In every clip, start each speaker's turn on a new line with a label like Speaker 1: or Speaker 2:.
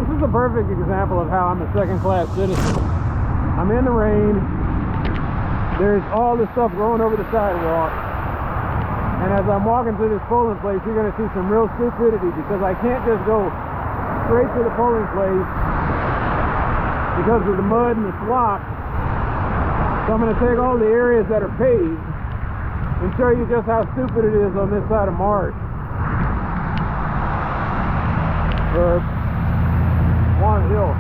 Speaker 1: This is a perfect example of how I'm a second-class citizen. I'm in the rain. There's all this stuff growing over the sidewalk. And as I'm walking through this polling place, you're going to see some real stupidity because I can't just go straight to the polling place because of the mud and the slop. So I'm going to take all the areas that are paved and show you just how stupid it is on this side of Marsh. Walnut Hill.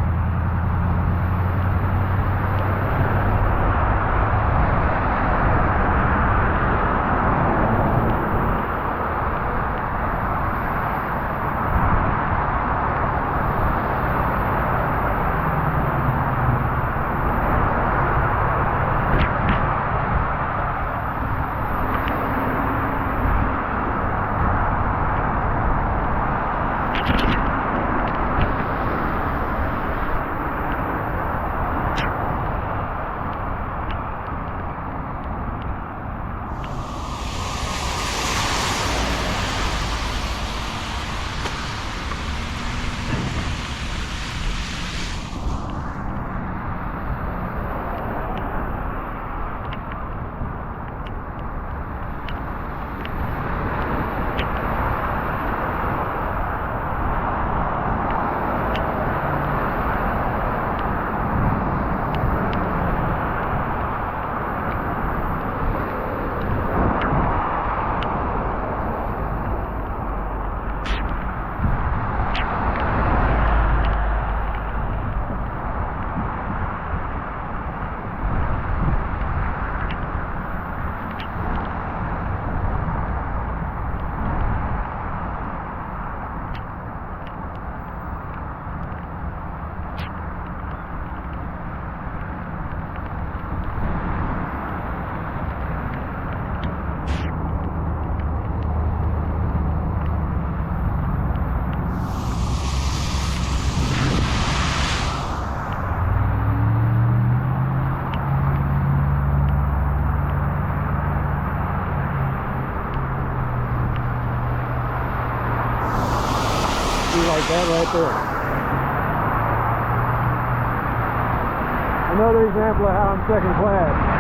Speaker 1: Like that right there. Another example of how I'm second class.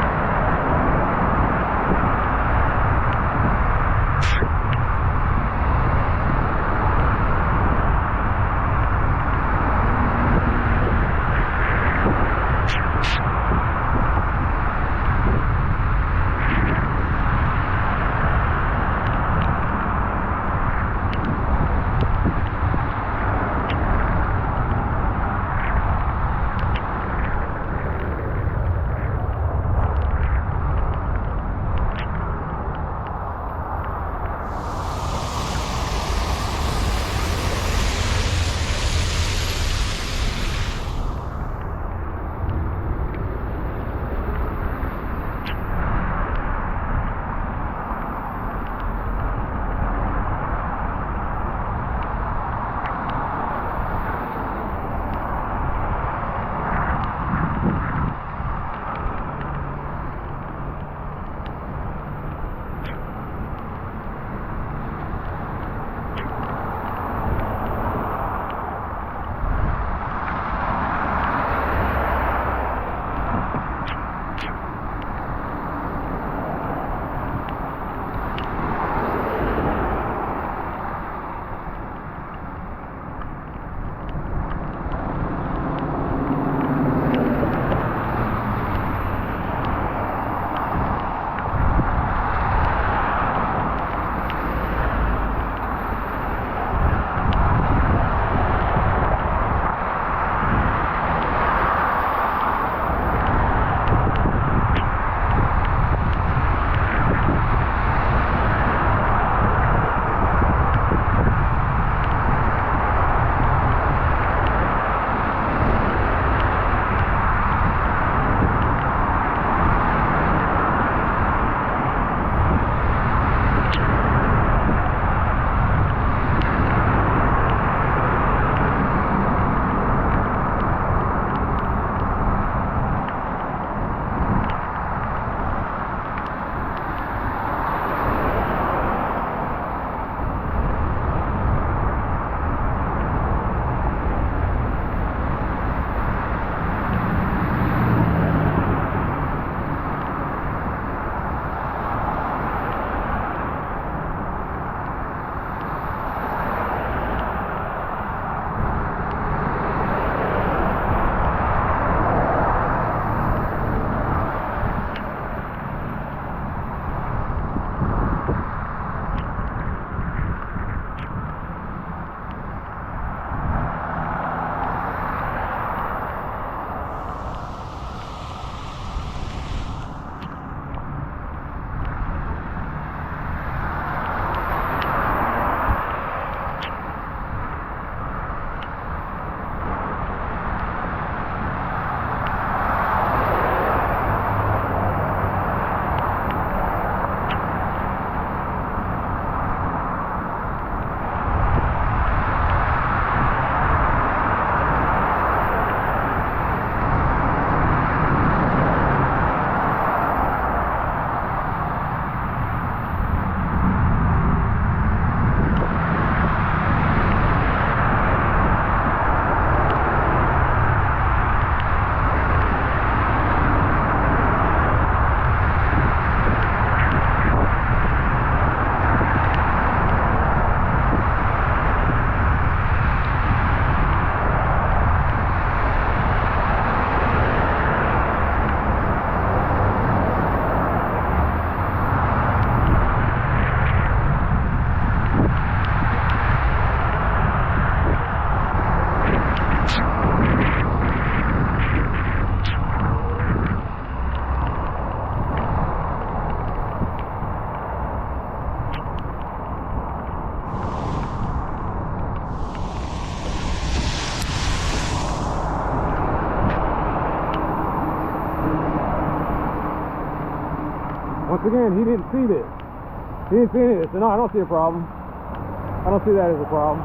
Speaker 1: again, he didn't see this. He didn't see any of this. So no, I don't see a problem. I don't see that as a problem.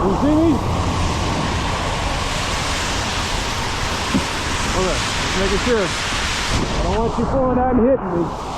Speaker 1: You see me? Okay, just making sure. I don't want you pulling out and hitting me.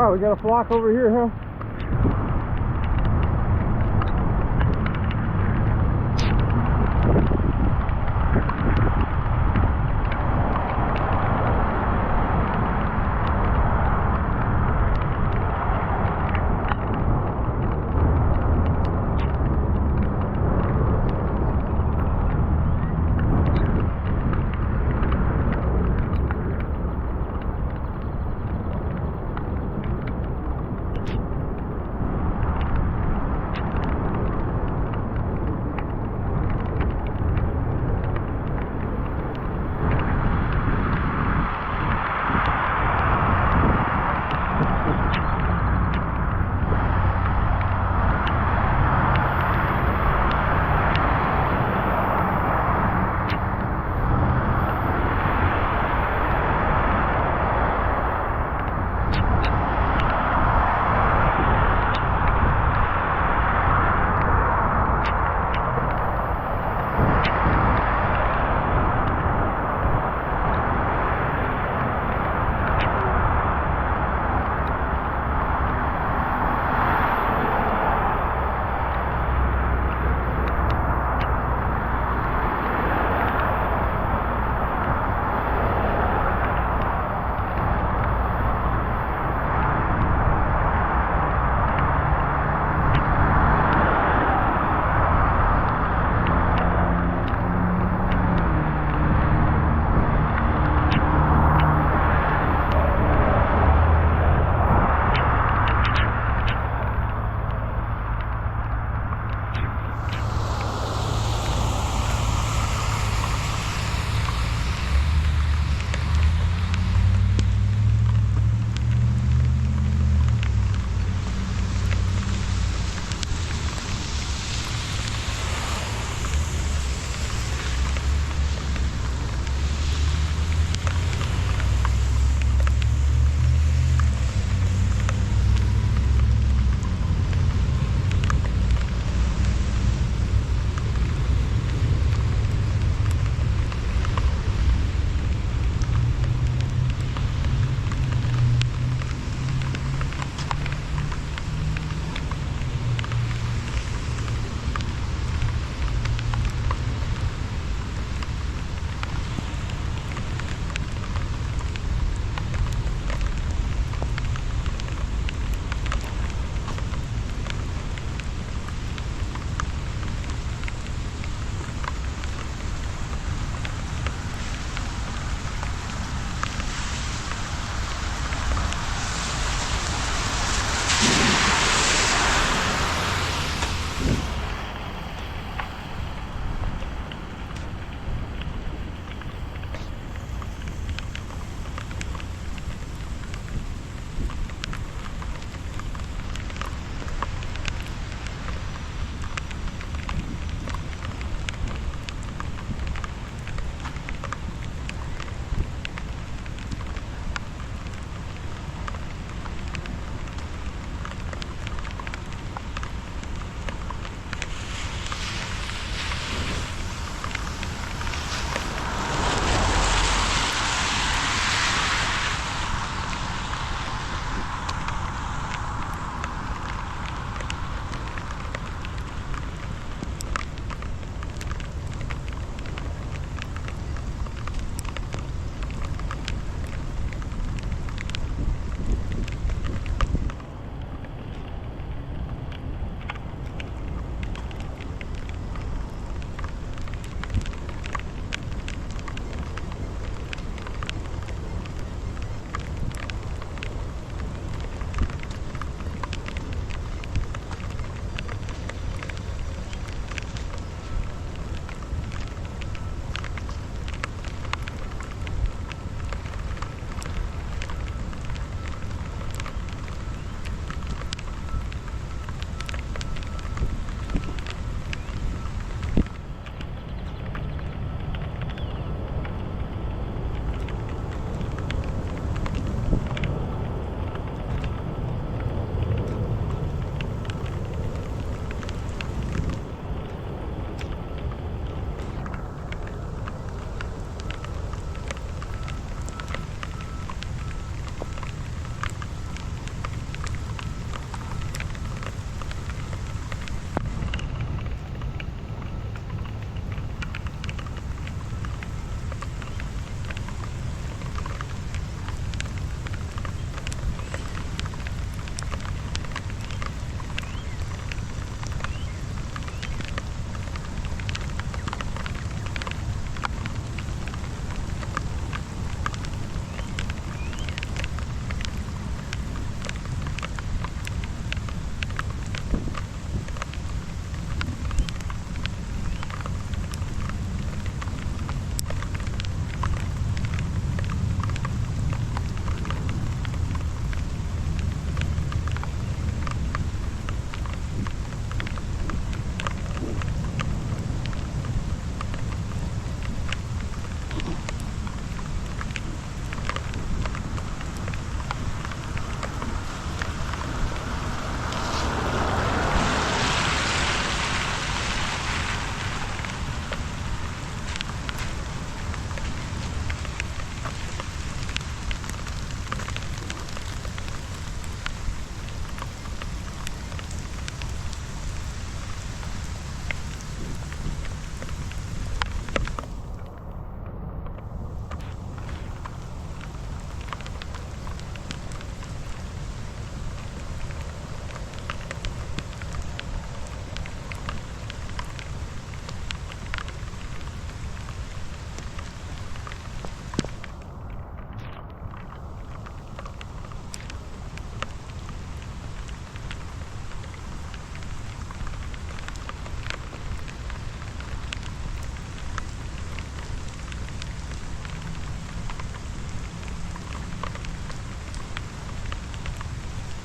Speaker 1: Wow, we got a flock over here, huh?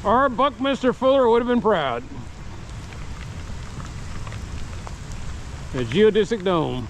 Speaker 1: Our Buckminster Fuller would have been proud. The geodesic dome.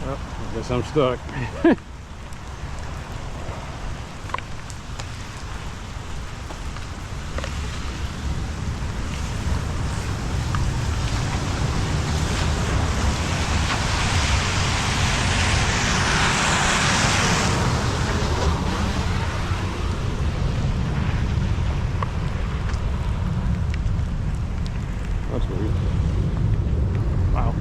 Speaker 1: Oh, I guess I'm stuck. That's weird. Wow.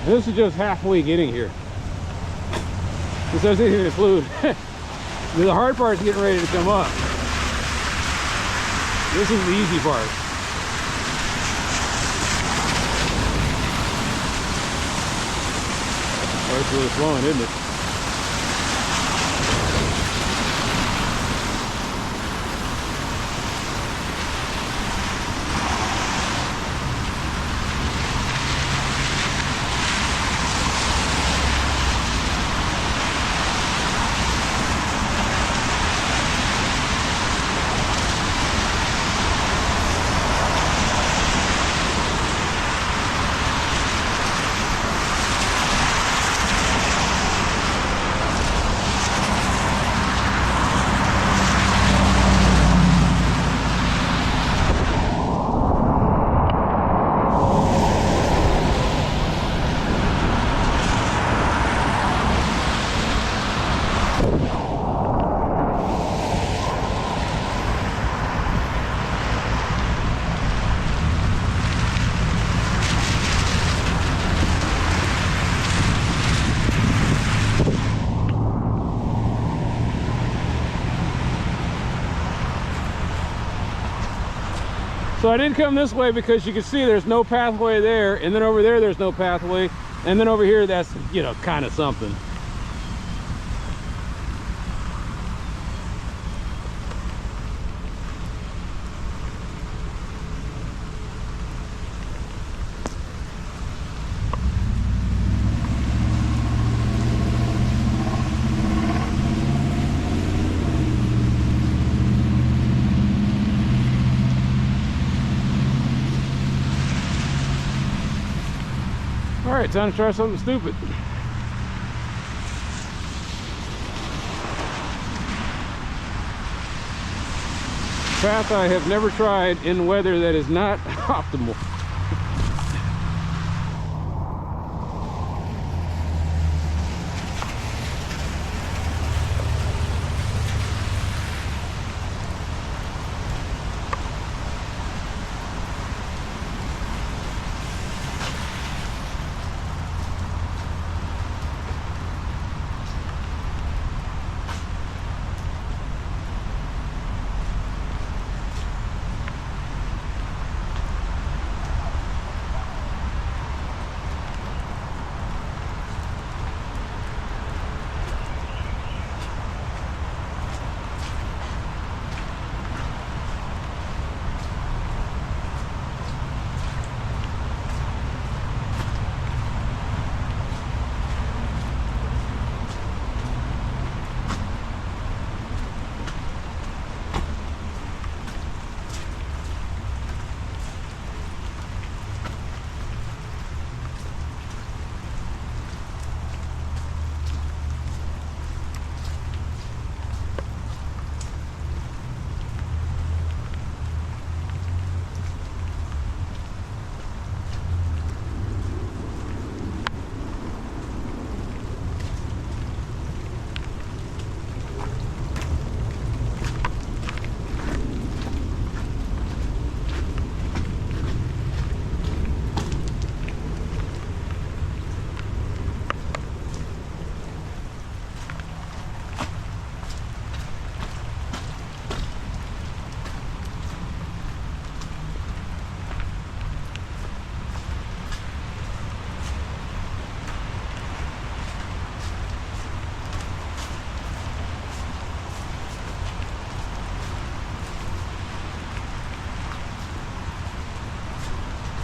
Speaker 1: This is just halfway getting here. This doesn't even include. The hard part is getting ready to come up. This is the easy part. Oh, it's really flowing, isn't it? So I didn't come this way because you can see there's no pathway there, and then over there there's no pathway, and then over here that's, you know, kind of something. All right, time to try something stupid. Path I have never tried in weather that is not optimal.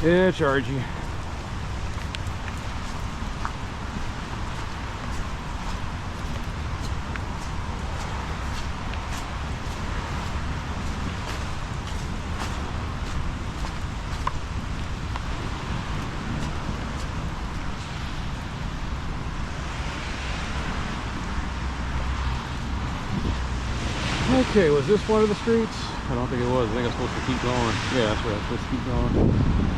Speaker 1: Yeah, charge you. Okay, was this one of the streets? I don't think it was. I think I'm supposed to keep going. Yeah, that's right. I'm supposed to keep going.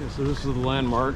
Speaker 1: Okay, so this is the landmark.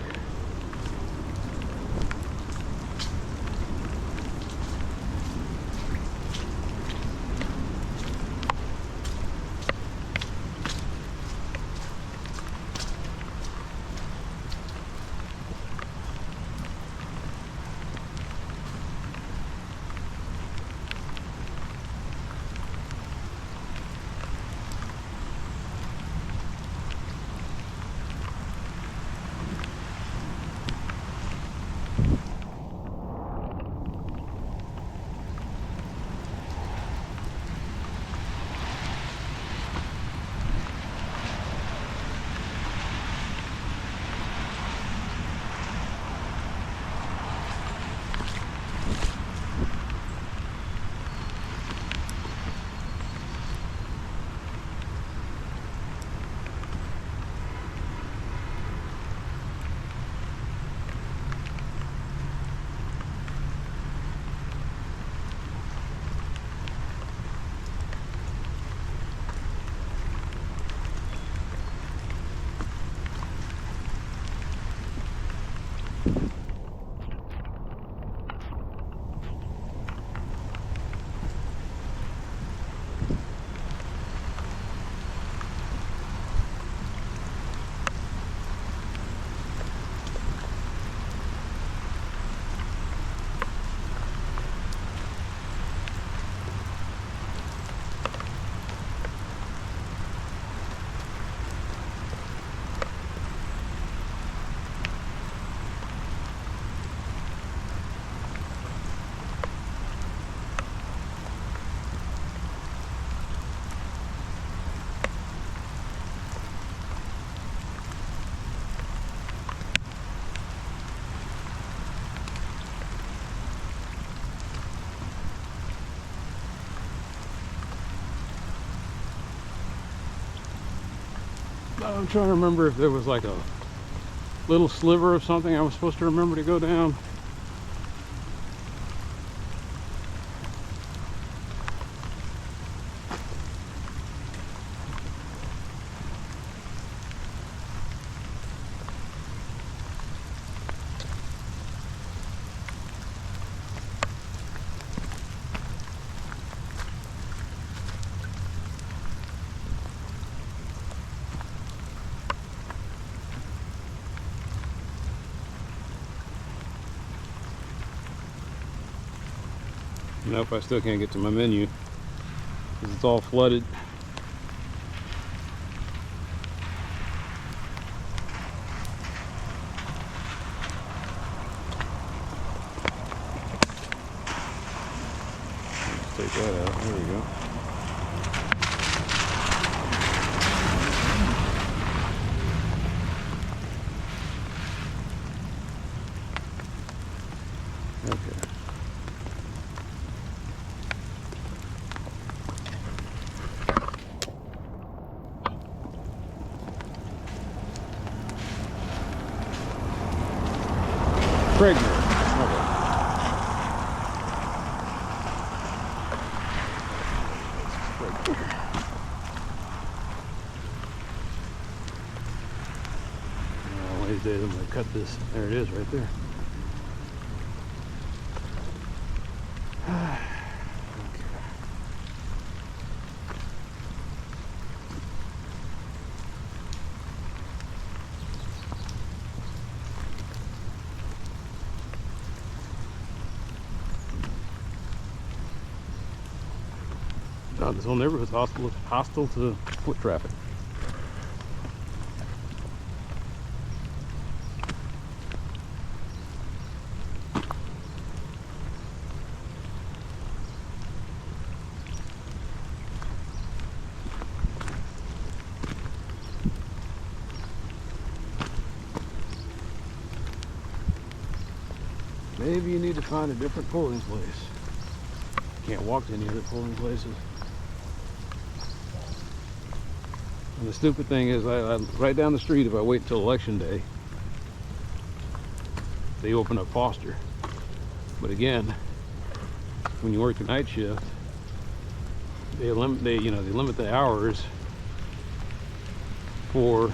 Speaker 1: I'm trying to remember if there was like a little sliver of something I was supposed to remember to go down. Nope, I still can't get to my menu. because it's all flooded. Let's take that out. There we go. Okay. Cragmere. Okay. One of these days I'm going to cut this. There it is right there. No, this whole neighborhood's hostile to foot traffic. Maybe you need to find a different polling place. Can't walk to any other polling places. And the stupid thing is, I right down the street, if I wait until election day, they open up Foster. But again, when you work the night shift, they limit the hours for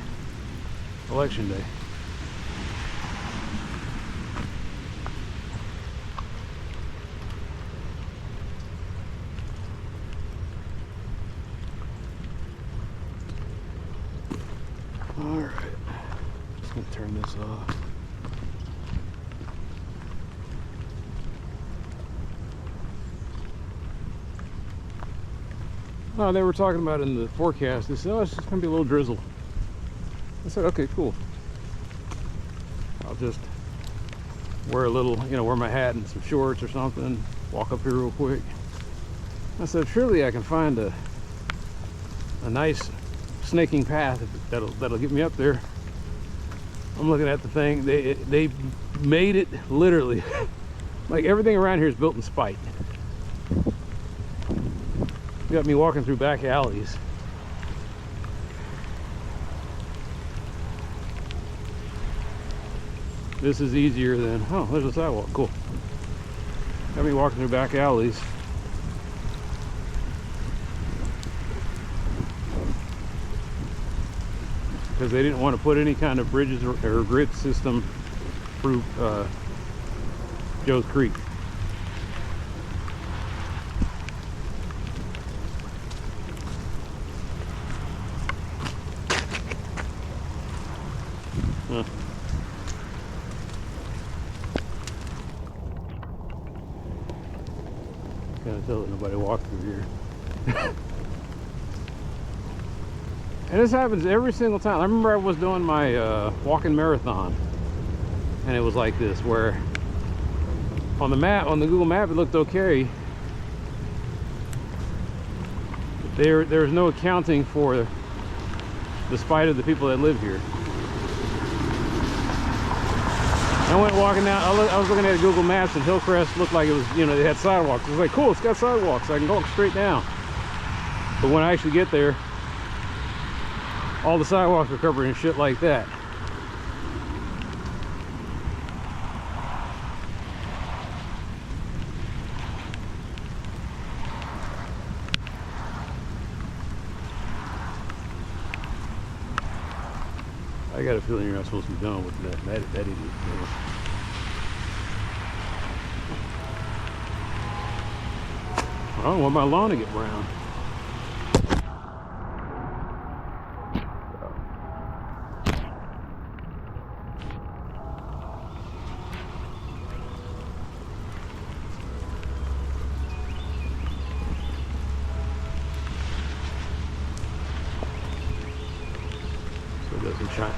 Speaker 1: election day. Alright, just gonna turn this off. Oh, they were talking about in the forecast, they said, oh, it's just gonna be a little drizzle. I said, okay, cool. I'll just wear a little, wear my hat and some shorts or something, walk up here real quick. I said, surely I can find a nice snaking path that'll get me up there. I'm looking at the thing. They made it literally like everything around here is built in spite. You got me walking through back alleys. This is easier than, oh, there's a sidewalk, cool. Got me walking through back alleys. Because they didn't want to put any kind of bridges or grid system through Joe's Creek. Huh. Can't tell that nobody walked through here. And this happens every single time. I remember I was doing my walking marathon, and it was like this, where on the map, on the Google map, it looked okay. There's no accounting for the spite of the people that live here. I went walking down, I was looking at Google Maps, and Hillcrest looked like it was, they had sidewalks. I was like, cool, it's got sidewalks, I can go straight down. But when I actually get there, all the sidewalks are covered in shit like that. I got a feeling you're not supposed to be done with that idiot. I don't want my lawn to get brown. doesn't shine.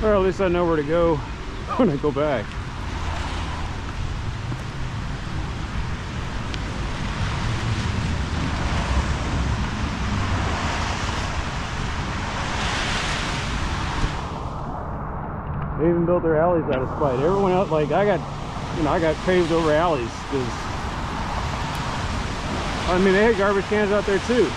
Speaker 1: Or at least I know where to go when I go back. They even built their alleys out of spite. Everyone else, like I got paved over alleys because I mean they had garbage cans out there too.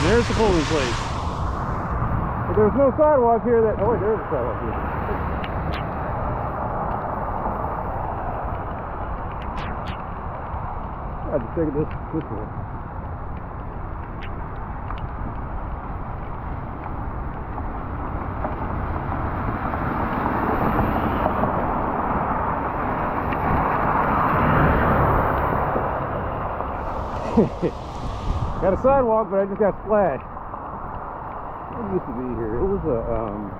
Speaker 1: There's the polling place. But there's no sidewalk here that... Oh wait, there's a sidewalk here. I just take it this way. Got a sidewalk, but I just got splashed. What used to be here? It was a, I don't know.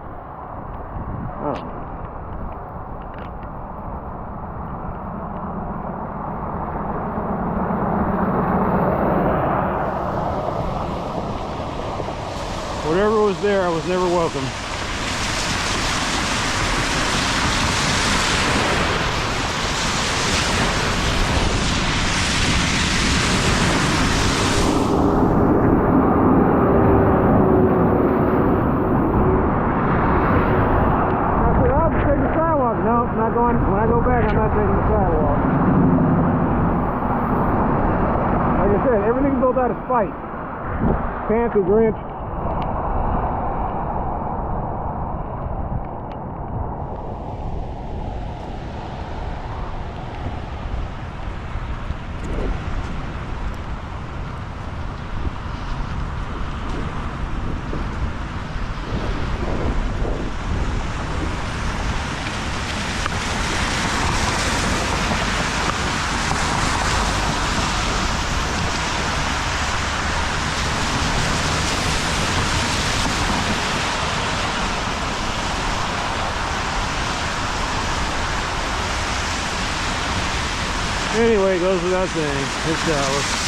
Speaker 1: Whatever was there, I was never welcome. When I go back, I'm not taking the sidewalk. Like I said, everything's built out of spite. Pants are drenched. Anyway, it goes without saying, it's Dallas.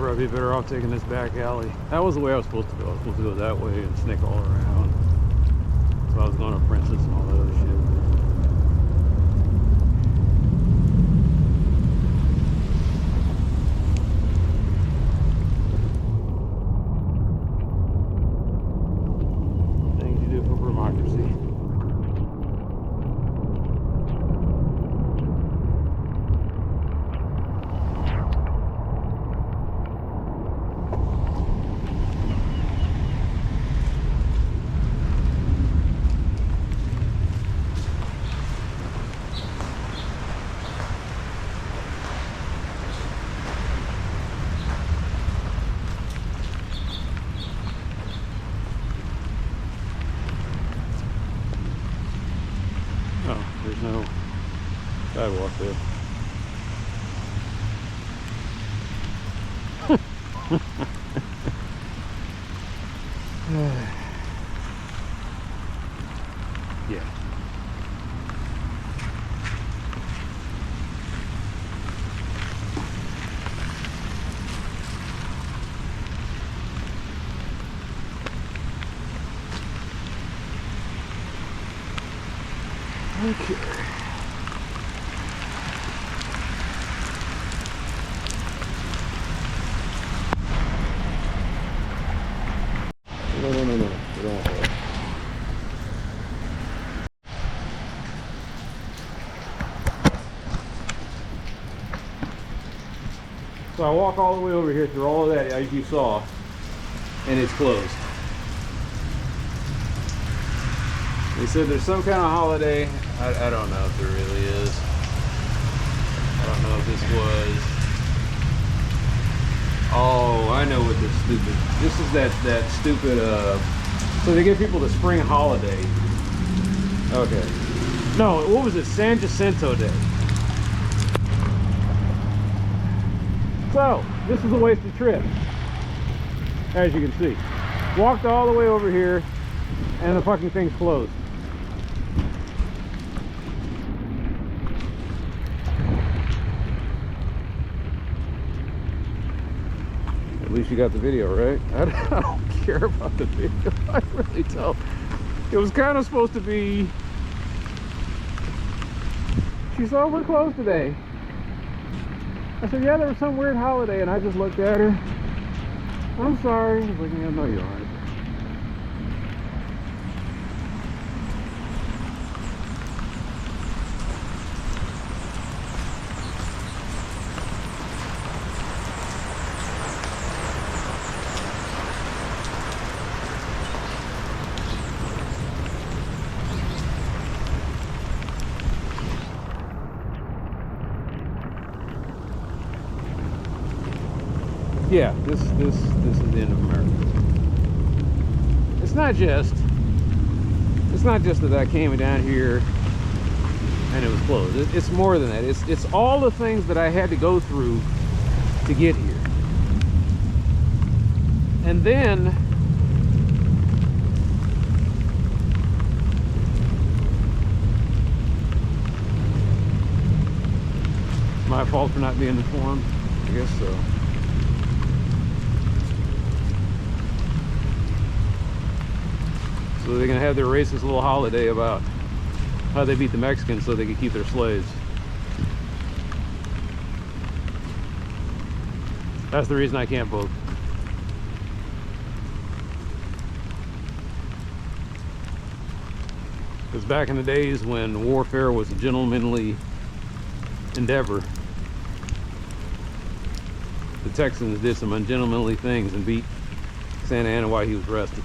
Speaker 1: I'd be better off taking this back alley. That was the way I was supposed to go. I was supposed to go that way and snake all around. So I was going to Princess and all that other shit. Things you do for democracy. Oh, there's no sidewalk there. Yeah. Okay. No. We don't want that. So I walk all the way over here through all of that, as you saw, and it's closed. They said there's some kind of holiday. I don't know if there really is. I don't know if this was. Oh, I know what this stupid. This is that stupid. So they give people the spring holiday. Okay. No, what was it? San Jacinto Day. So this is a wasted trip, as you can see. Walked all the way over here, and the fucking thing's closed. At least you got the video, right? I don't care about the video. I really don't. It was kind of supposed to be. She said, "Oh, we're closed today." I said, "Yeah, there was some weird holiday," and I just looked at her. "I'm sorry." I was like, "Yeah, no, you aren't." Yeah, this is the end of America. It's not just that I came down here and it was closed. It's more than that. It's all the things that I had to go through to get here. And then my fault for not being informed, I guess so. So they're gonna have their racist little holiday about how they beat the Mexicans so they could keep their slaves. That's the reason I can't vote. Because back in the days when warfare was a gentlemanly endeavor, the Texans did some ungentlemanly things and beat Santa Anna while he was arrested.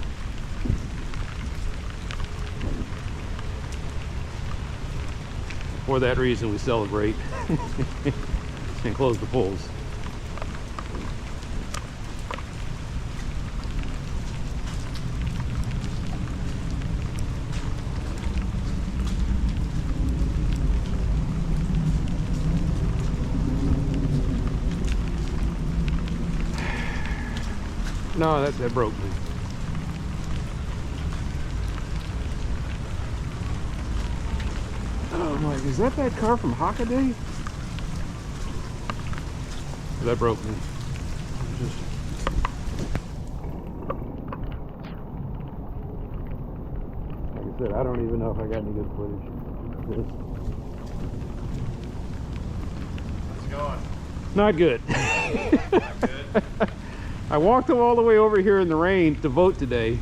Speaker 1: For that reason, we celebrate and close the polls. No, that broke me. Oh my, is that car from Hockaday? That broke me. Like I said, I don't even know if I got any good footage of this.
Speaker 2: How's it going?
Speaker 1: Not good.
Speaker 2: Not good?
Speaker 1: I walked all the way over here in the rain to vote today,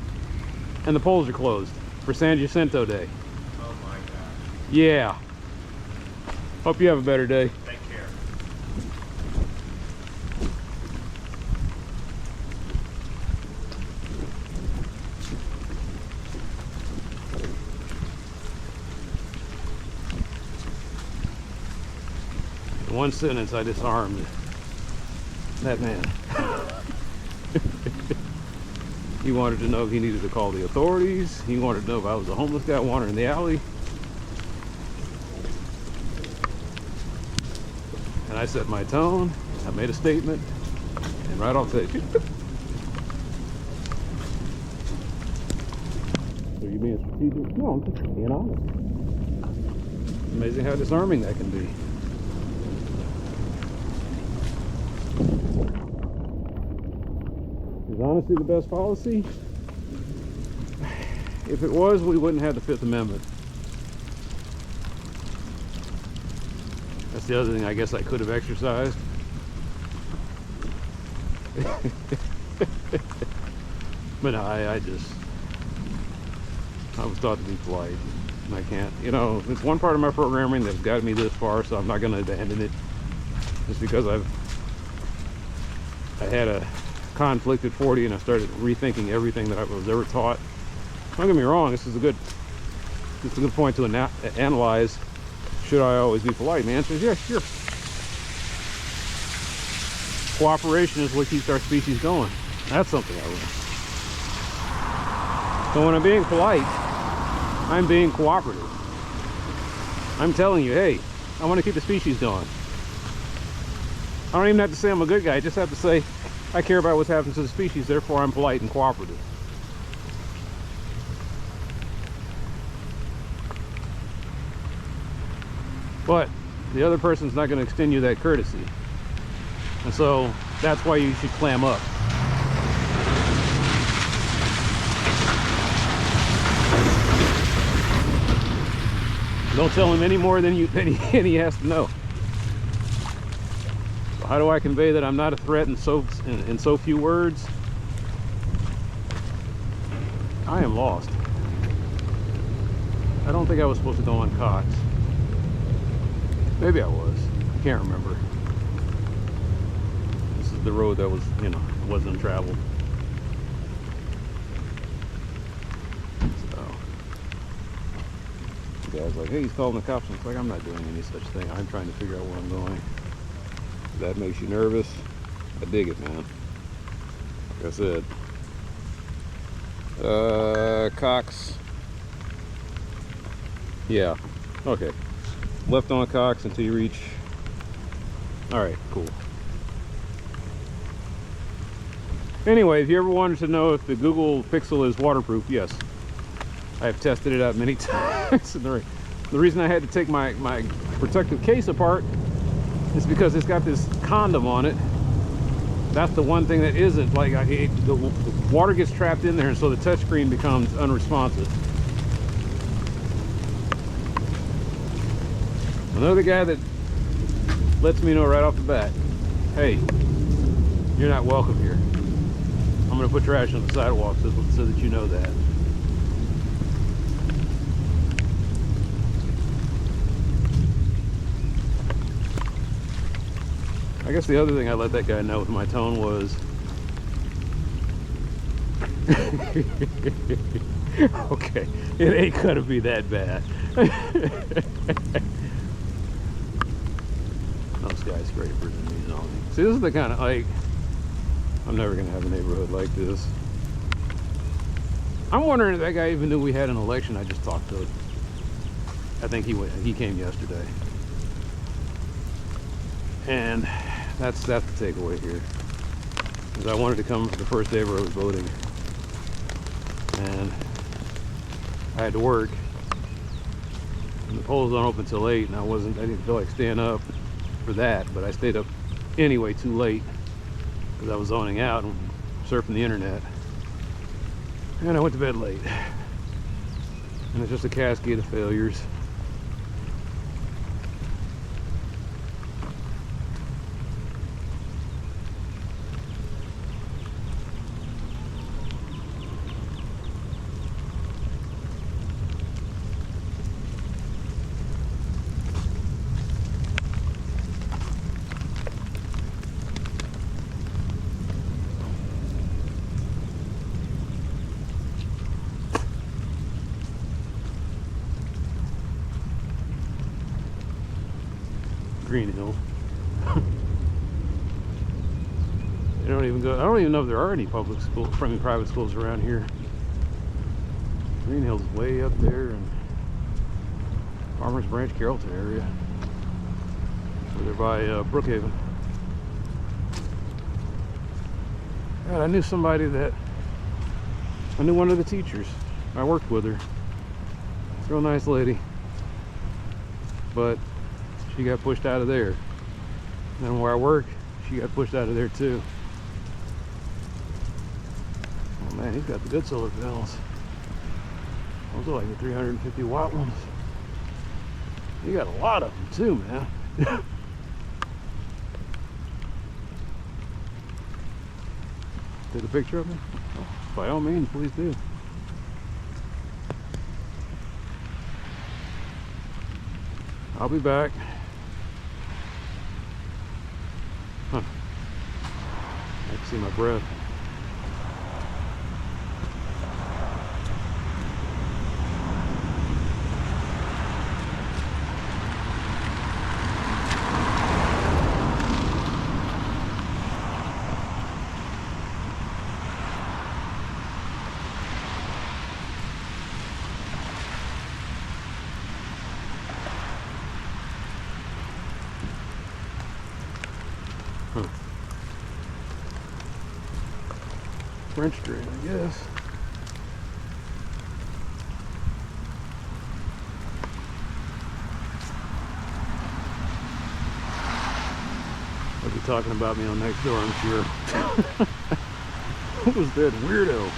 Speaker 1: and the polls are closed for San Jacinto Day.
Speaker 2: Oh my gosh.
Speaker 1: Yeah. Hope you have a better day.
Speaker 2: Take care.
Speaker 1: In one sentence, I disarmed that man. He wanted to know if he needed to call the authorities. He wanted to know if I was a homeless guy wandering the alley. and I set my tone. I made a statement, and right off the. So you being strategic? No, I'm just being honest. It's amazing how disarming that can be. Is honesty the best policy? If it was, we wouldn't have the Fifth Amendment. That's the other thing I guess I could have exercised. But no, I was taught to be polite, and I can't. You know, it's one part of my programming that's got me this far, so I'm not going to abandon it just because I had a conflict at 40 and I started rethinking everything that I was ever taught. Don't get me wrong, this is a good point to analyze. Should I always be polite? And the answer is yes, sure. Cooperation is what keeps our species going. That's something I learned. So when I'm being polite, I'm being cooperative. I'm telling you, hey, I want to keep the species going. I don't even have to say I'm a good guy. I just have to say I care about what's happening to the species, therefore I'm polite and cooperative. But the other person's not going to extend you that courtesy. And so that's why you should clam up. Don't tell him any more than he has to know. So how do I convey that I'm not a threat in so few words? I am lost. I don't think I was supposed to go on Cox. Maybe I was. I can't remember. This is the road that was, you know, wasn't traveled. So the guy's like, hey, he's calling the cops. It's like, I'm not doing any such thing. I'm trying to figure out where I'm going. If that makes you nervous, I dig it, man. Like I said. Cox. Yeah. Okay. Left on Cox until you reach. Alright, cool. Anyway, if you ever wanted to know if the Google Pixel is waterproof, yes. I have tested it out many times. The reason I had to take my protective case apart is because it's got this condom on it. That's the one thing that isn't. Like, the water gets trapped in there, and so the touchscreen becomes unresponsive. Another guy that lets me know right off the bat, hey, you're not welcome here. I'm going to put trash on the sidewalk so that you know that. I guess the other thing I let that guy know with my tone was, okay, it ain't going to be that bad. Skyscrapers and these on. See, this is the kind of, like, I'm never gonna have a neighborhood like this. I'm wondering if that guy even knew we had an election. I just talked to him. I think he came yesterday, and that's the takeaway here. Because I wanted to come for the first day of early voting, and I had to work, and the polls don't open till 8, and I didn't feel like staying up for that, but I stayed up anyway too late because I was zoning out and surfing the internet, and I went to bed late, and it's just a cascade of failures. Green Hill. I don't even know if there are any public schools, private schools around here. Green Hill's way up there in Farmers Branch, Carrollton area. over there by Brookhaven. God, I knew one of the teachers. I worked with her. Real nice lady. But she got pushed out of there. And then where I work, she got pushed out of there too. Oh man, he's got the good solar panels. Those are like the 350 watt ones. You got a lot of them too, man. Take a picture of me? Oh, by all means, please do. I'll be back. Huh. I can see my breath. French drain, I guess. They'll be talking about me on next door, I'm sure. Who was that weirdo?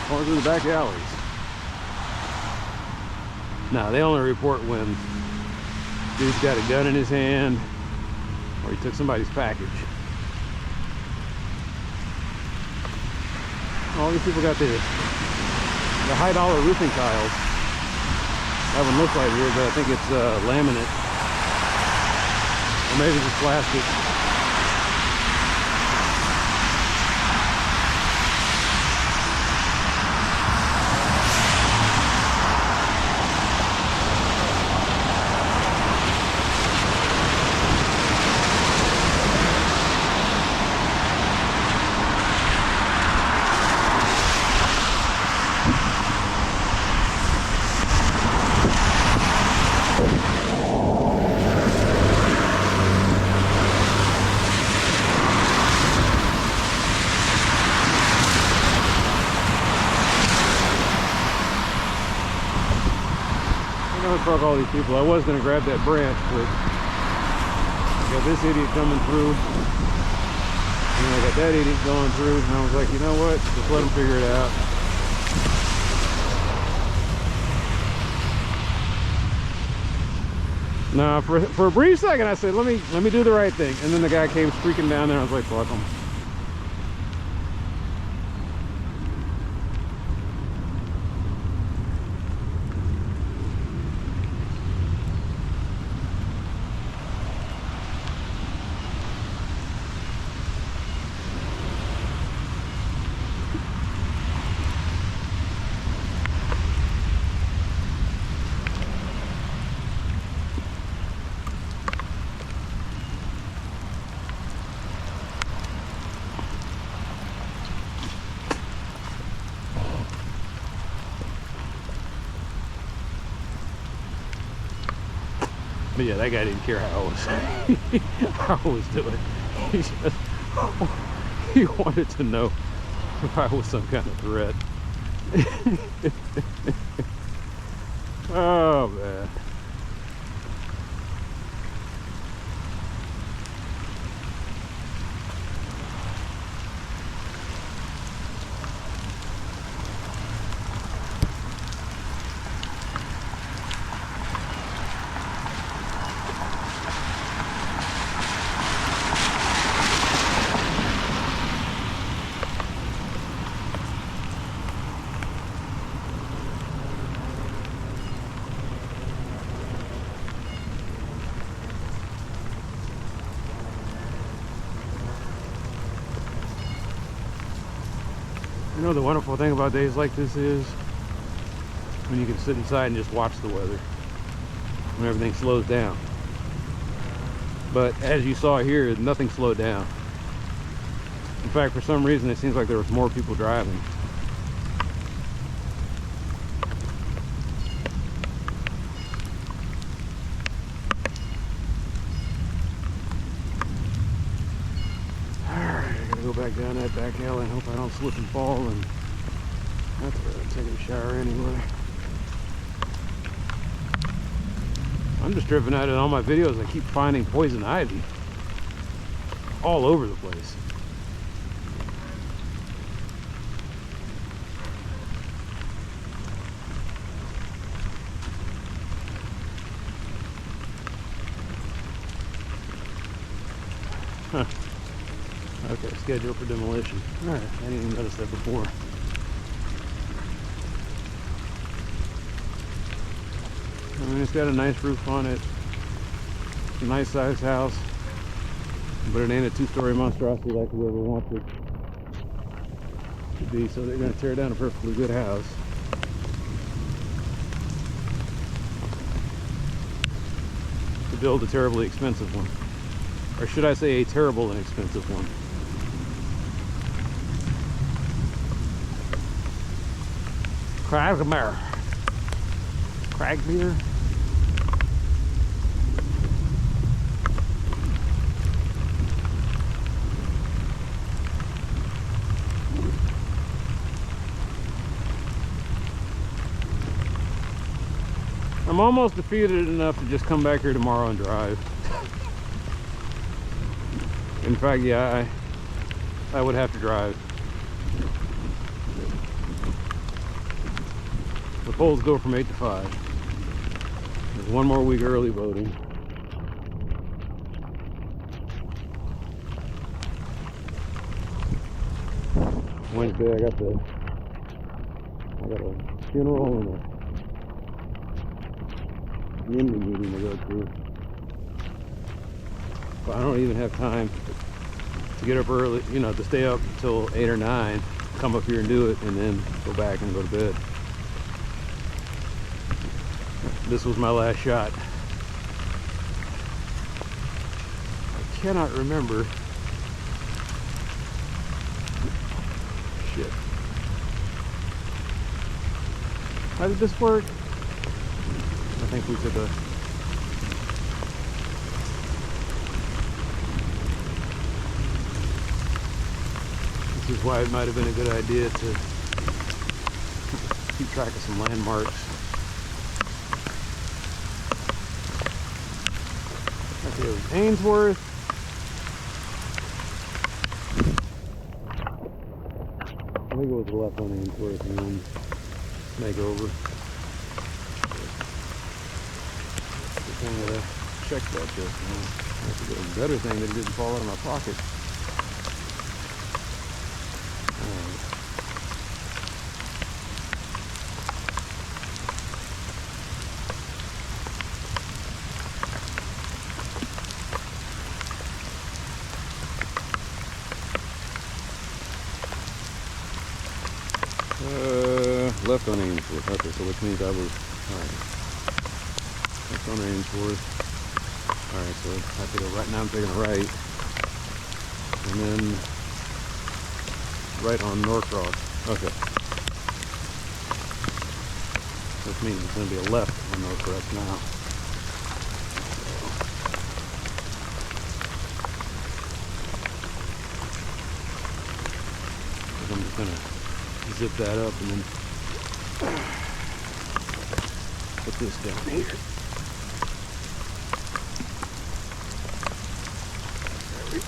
Speaker 1: Going through the back alleys. No, they only report when dude's got a gun in his hand or he took somebody's package. All these people got the high dollar roofing tiles. That one looks like weird, but I think it's laminate. Or maybe it's plastic. Fuck all these people. I was going to grab that branch, but I got this idiot coming through, and I got that idiot going through, and I was like, you know what? Just let them figure it out. Nah, for a brief second, I said, let me do the right thing, and then the guy came streaking down there. I was like, fuck him. But yeah, that guy didn't care how I was doing. He wanted to know if I was some kind of threat. Oh man. You know, the wonderful thing about days like this is when you can sit inside and just watch the weather when everything slows down. But as you saw here, nothing slowed down. In fact, for some reason it seems like there was more people driving. back down that back alley and hope I don't slip and fall, and that's where I'm taking a shower anyway. I'm just driven out in all my videos. I keep finding poison ivy all over the place. Huh. Okay, scheduled for demolition. Alright, I didn't even notice that before. I mean, it's got a nice roof on it. It's a nice sized house. But it ain't a two-story monstrosity like whoever wants it to be, so they're going to tear down a perfectly good house. To build a terribly expensive one. Or should I say a terrible and expensive one. Cragmere. Cragmere? I'm almost defeated enough to just come back here tomorrow and drive. In fact, yeah, I would have to drive. The polls go from 8 to 5. There's one more week early voting. Wednesday I got a funeral and a community meeting to go to. But I don't even have time to get up early, you know, to stay up until 8 or 9, come up here and do it, and then go back and go to bed. This was my last shot. I cannot remember. Shit. How did this work? I think we took a... This is why it might have been a good idea to keep track of some landmarks. Okay, it was Ainsworth. I think it was the left on Ainsworth and then make over. Good thing that I checked that just now. That's a better thing that it didn't fall out of my pocket. Left on Ainsworth. Okay, so which means I was alright. Left on Ainsworth. Alright, so I have to go right now. I'm taking a right. And then right on Norcross. Okay. Which means it's going to be a left on Norcross now. So I'm just going to zip that up and then put this down here. There we go.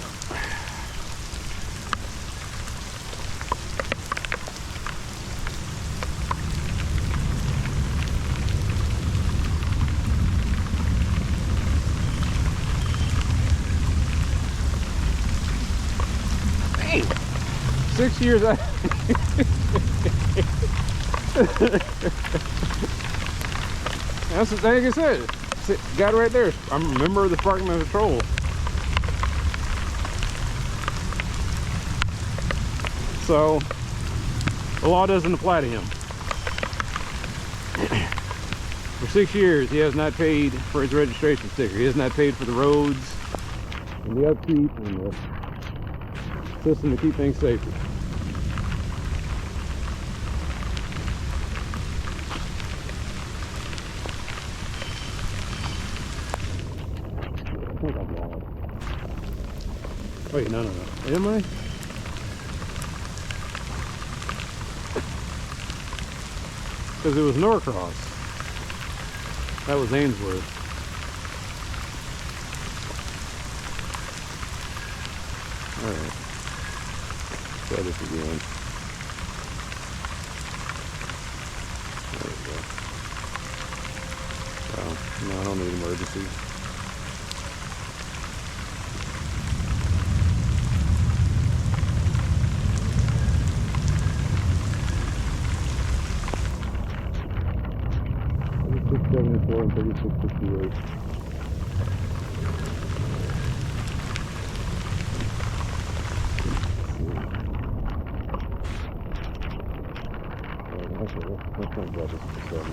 Speaker 1: Dang! 6 years I That's like I said, got it right there. I'm a member of the Sparkman Patrol. So the law doesn't apply to him. For 6 years he has not paid for his registration sticker. He has not paid for the roads and the upkeep and the system to keep things safer. Wait, no. Am I? Because it was Norcross. That was Ainsworth. Alright. Try this again. There we go. Oh, no, I don't need emergency. And 3668. That's not bad, it's 7.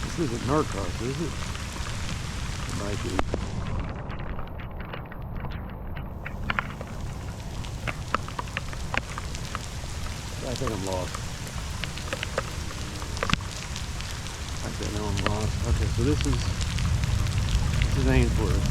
Speaker 1: This isn't Norcross, is it? It might be. I think I'm lost. I think I'm lost. Okay, so this is Ainsworth.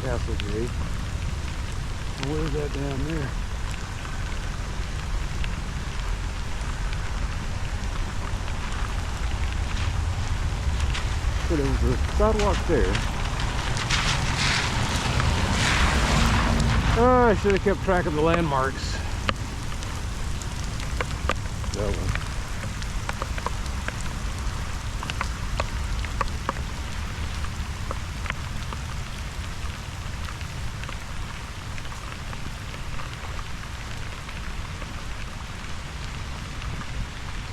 Speaker 1: Castle Gate. Where's that down there? So there was a sidewalk there. Oh, I should have kept track of the landmarks. That one.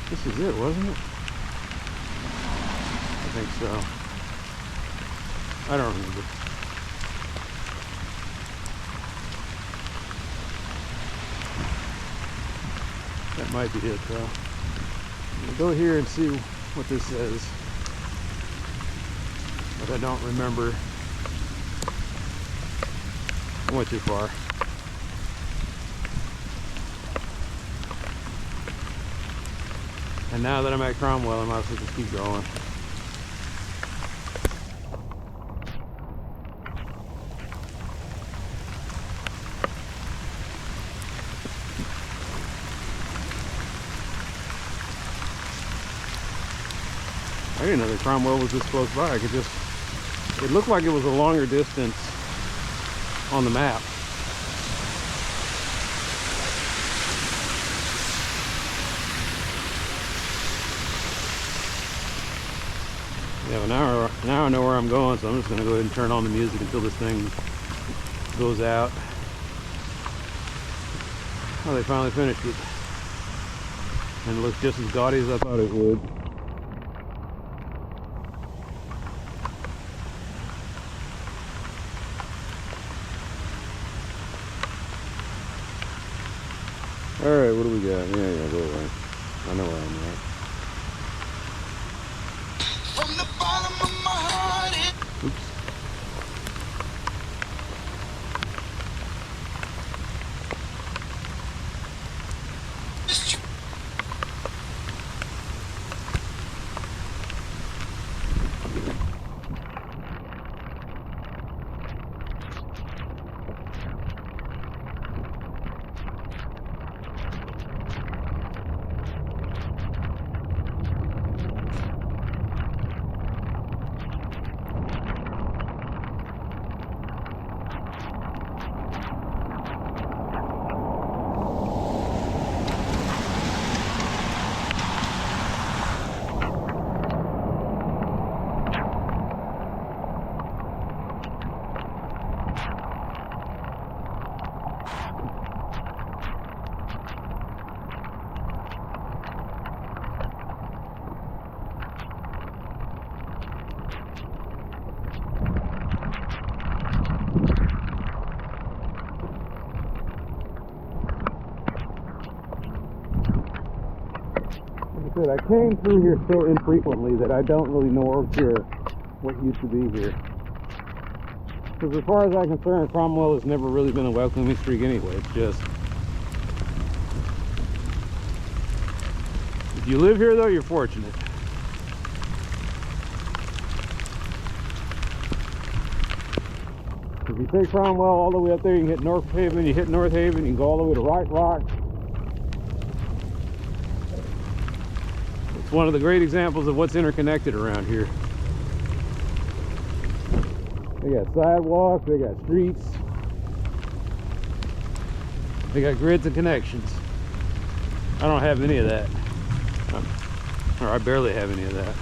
Speaker 1: This is it, wasn't it? I think so. I don't remember. That might be it, though. We'll go here and see what this says. But I don't remember. I went too far. And now that I'm at Cromwell, I might as well just keep going. I didn't know that Cromwell was this close by. I could just, it looked like it was a longer distance on the map. Yeah, but now I know where I'm going, so I'm just going to go ahead and turn on the music until this thing goes out. Oh, they finally finished it. And it looks just as gaudy as I thought it would. Alright, what do we got? Yeah, go away. I know where I'm at. From the bottom of my heart. Oops. Said I came through here so infrequently that I don't really know or care what used to be here. Because as far as I'm concerned, Cromwell has never really been a welcoming street anyway. It's just, if you live here though, you're fortunate. If you take Cromwell all the way up there, you can hit North Haven, you hit North Haven, you can go all the way to Right Rock. It's one of the great examples of what's interconnected around here. They got sidewalks, they got streets, they got grids and connections. I don't have any of that. Or I barely have any of that.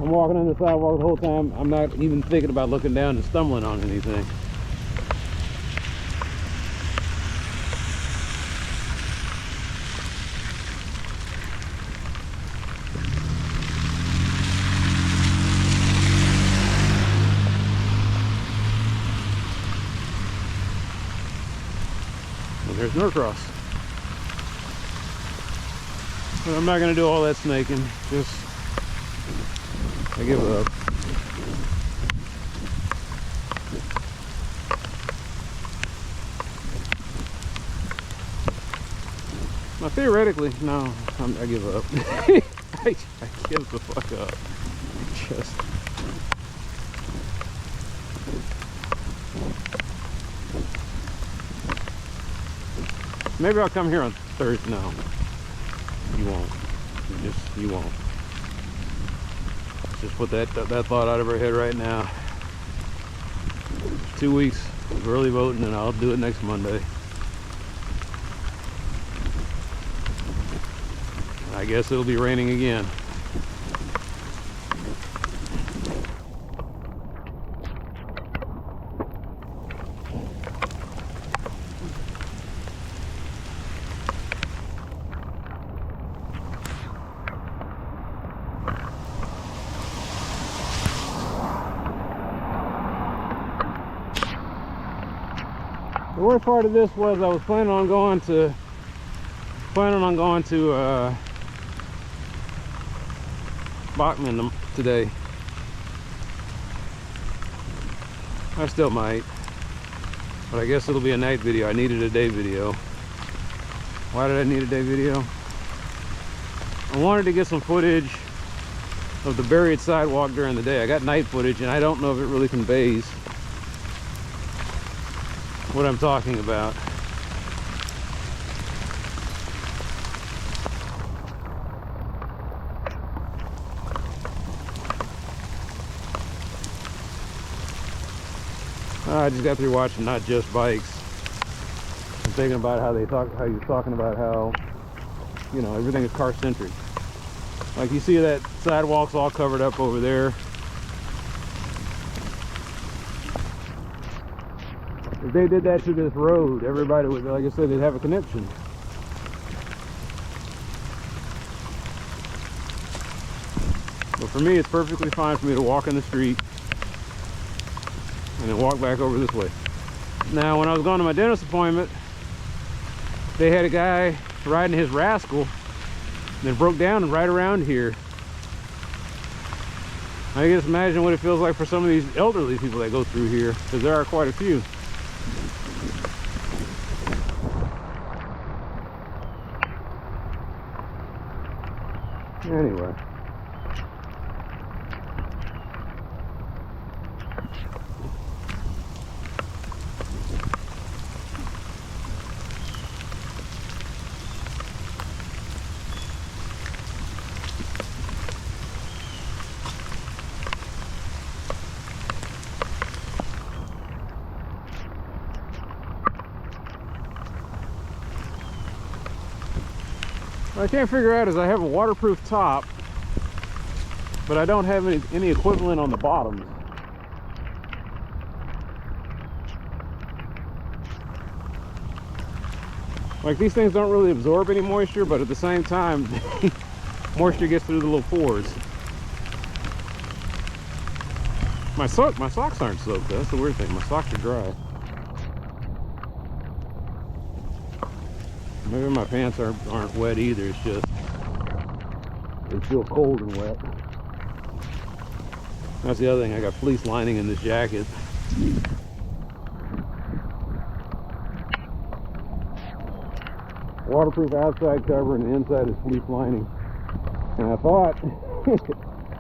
Speaker 1: I'm walking on the sidewalk the whole time. I'm not even thinking about looking down and stumbling on anything. And there's Norcross. But I'm not going to do all that snaking. Just, I give up. Now, theoretically, no, I give up. I give the fuck up. Just. Maybe I'll come here on Thursday. No, you won't. You won't. Just put that thought out of our head right now. 2 weeks of early voting, and I'll do it next Monday. I guess it'll be raining again. The worst part of this was I was planning on going to Bowman today. I still might, but I guess it'll be a night video. I needed a day video. Why did I need a day video? I wanted to get some footage of the buried sidewalk during the day. I got night footage, and I don't know if it really conveys what I'm talking about. I just got through watching Not Just Bikes. I'm thinking about how he was talking about how, you know, everything is car centric. Like, you see that sidewalk's all covered up over there. If they did that to this road, everybody would, like I said, they'd have a connection. But for me, it's perfectly fine for me to walk in the street and then walk back over this way. Now, when I was going to my dentist appointment, they had a guy riding his Rascal and it broke down right around here. I can just imagine what it feels like for some of these elderly people that go through here, because there are quite a few. Anyway. What I can't figure out is I have a waterproof top, but I don't have any equivalent on the bottoms. Like, these things don't really absorb any moisture, but at the same time, moisture gets through the little pores. My socks aren't soaked though. That's the weird thing. My socks are dry. Maybe my pants aren't wet either. It's just It's still cold and wet. That's the other thing. I got fleece lining in this jacket. Waterproof outside cover and the inside is fleece lining. And I thought,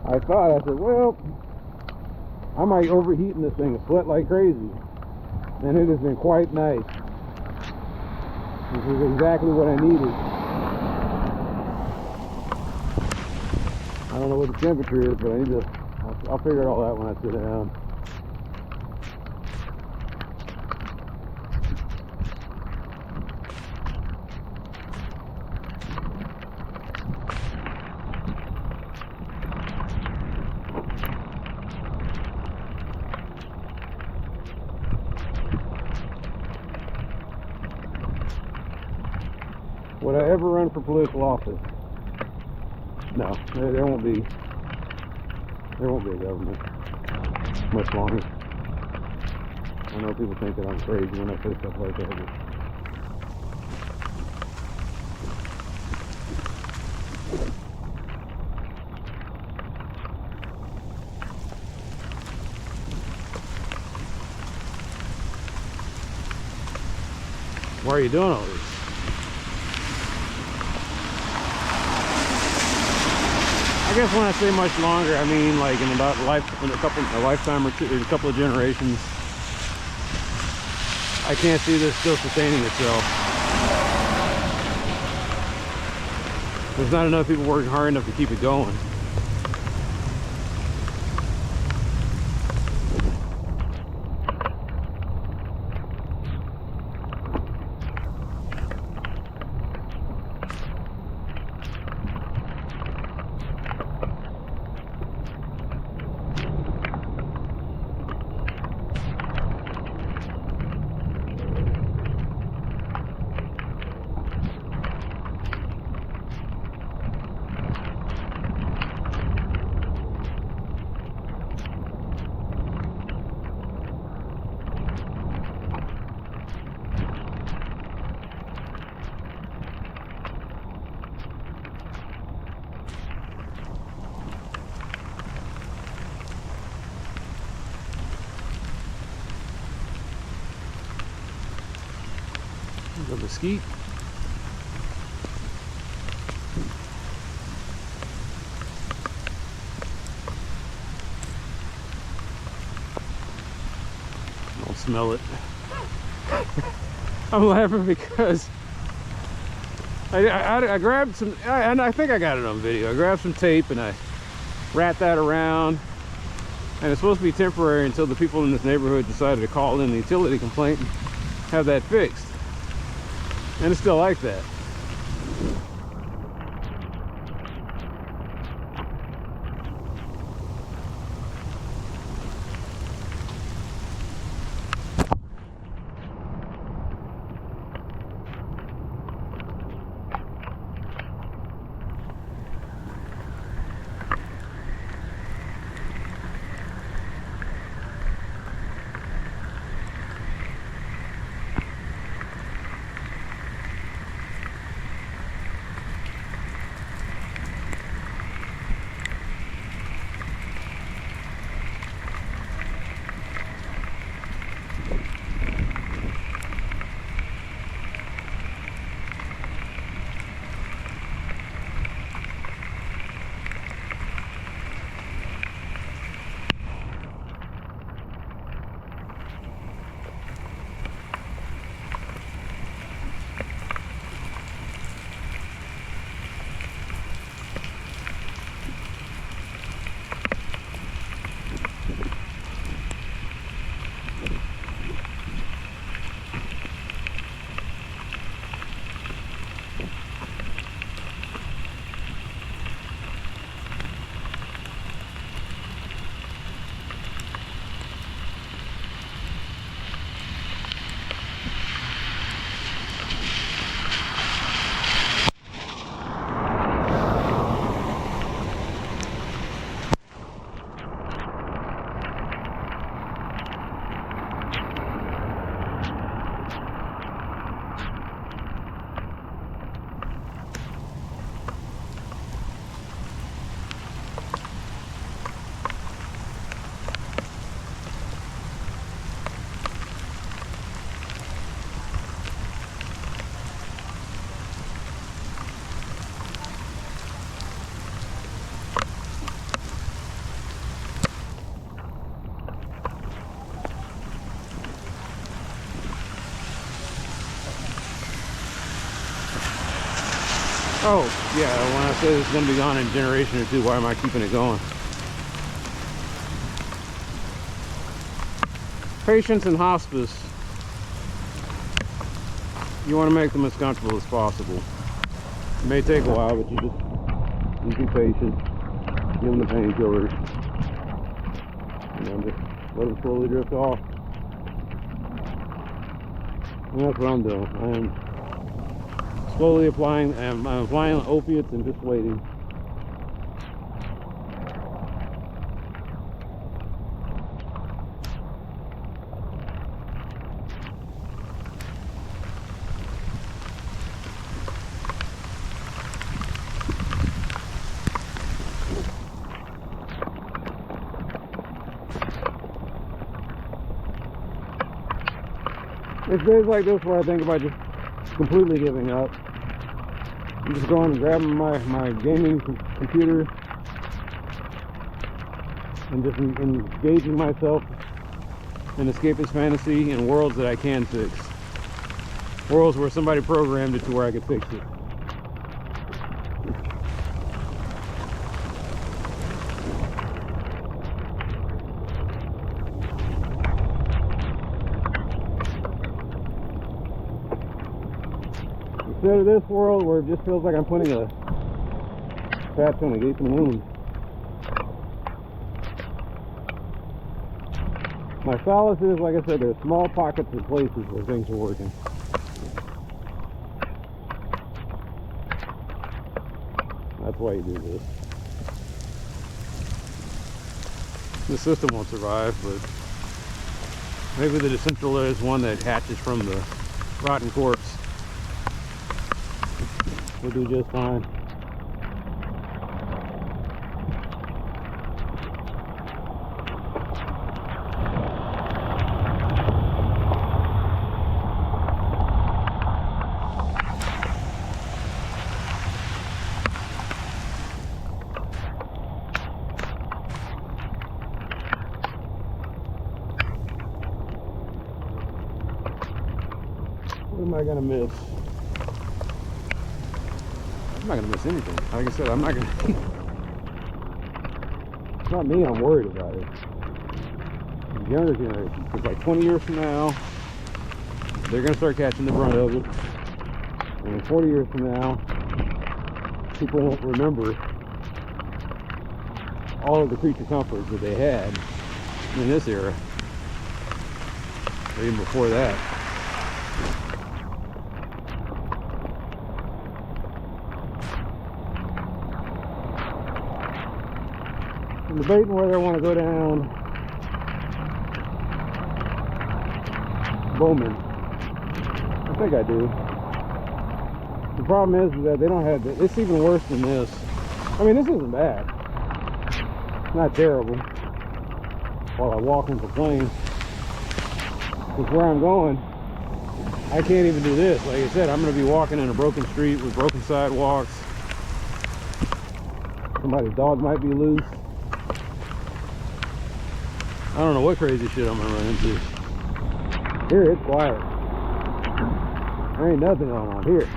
Speaker 1: I said, well, I might overheat in this thing and sweat like crazy. And it has been quite nice. This is exactly what I needed. I don't know what the temperature is, but I need to, I'll figure it all out when I sit down. Would I ever run for political office? No, there won't be a government much longer. I know people think that I'm crazy when I say stuff like that. Why are you doing all this? I guess when I say much longer, I mean like in about a lifetime or two, a couple of generations. I can't see this still sustaining itself. There's not enough people working hard enough to keep it going. The mesquite. I'll smell it. I'm laughing because I grabbed some, and I think I got it on video. I grabbed some tape and I wrapped that around, and it's supposed to be temporary until the people in this neighborhood decided to call in the utility complaint and have that fixed. And it's still like that. Oh, yeah, when I say it's going to be gone in a generation or two, why am I keeping it going? Patients in hospice, you want to make them as comfortable as possible. It may take a while, but you be patient. Give them the painkillers. And then just let them slowly drift off. And that's what I'm doing. I am slowly applying, I'm applying opiates and just waiting. It's days like this where I think about just completely giving up. I'm just going and grabbing my gaming computer and just engaging myself in escapist fantasy in worlds that I can fix. Worlds where somebody programmed it to where I could fix it. Instead of this world where it just feels like I'm putting a patch on a gaping wound. My solace is, like I said, there's small pockets of places where things are working. That's why you do this. The system won't survive, but maybe the decentralized one that hatches from the rotten corpse will do just fine. What am I gonna miss? I'm not gonna miss anything. Like I said, I'm not gonna. It's not me I'm worried about it. The younger generation. Because like 20 years from now, they're gonna start catching the brunt of it. And in 40 years from now, people won't remember all of the creature comforts that they had in this era. Or even before that. I'm debating whether I want to go down Bowman. I think I do. The problem is that they don't have, it's even worse than this. I mean, this isn't bad. It's not terrible. While I walk and complain. Because where I'm going, I can't even do this. Like I said, I'm going to be walking in a broken street with broken sidewalks. Somebody's dog might be loose. I don't know what crazy shit I'm gonna run into. Here, it's quiet. There ain't nothing going on here.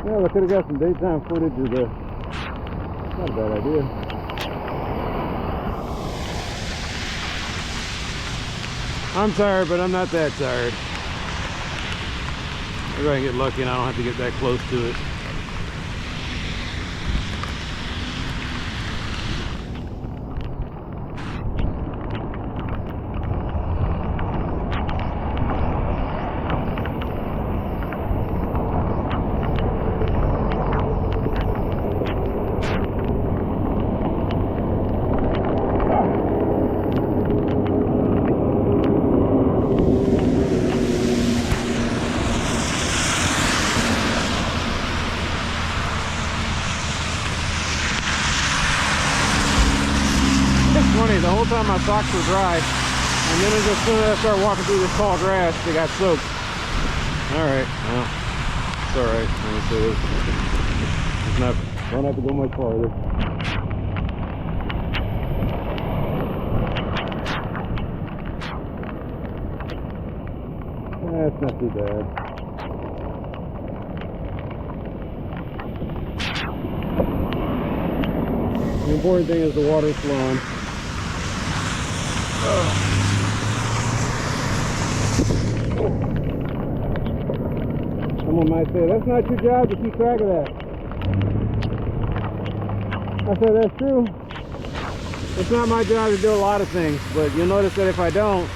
Speaker 1: Well, I could have got some daytime footage of the... Not a bad idea. I'm tired, but I'm not that tired. Maybe I can get lucky and I don't have to get that close to it. The whole time my socks were dry, And then as soon as I start walking through this tall grass, they got soaked. Alright, well, it's alright. It's not, don't have to go much farther. That's not too bad. The important thing is the water's flowing. Someone might say, that's not your job to keep track of that. I said, that's true. It's not my job to do a lot of things, but you'll notice that if I don't,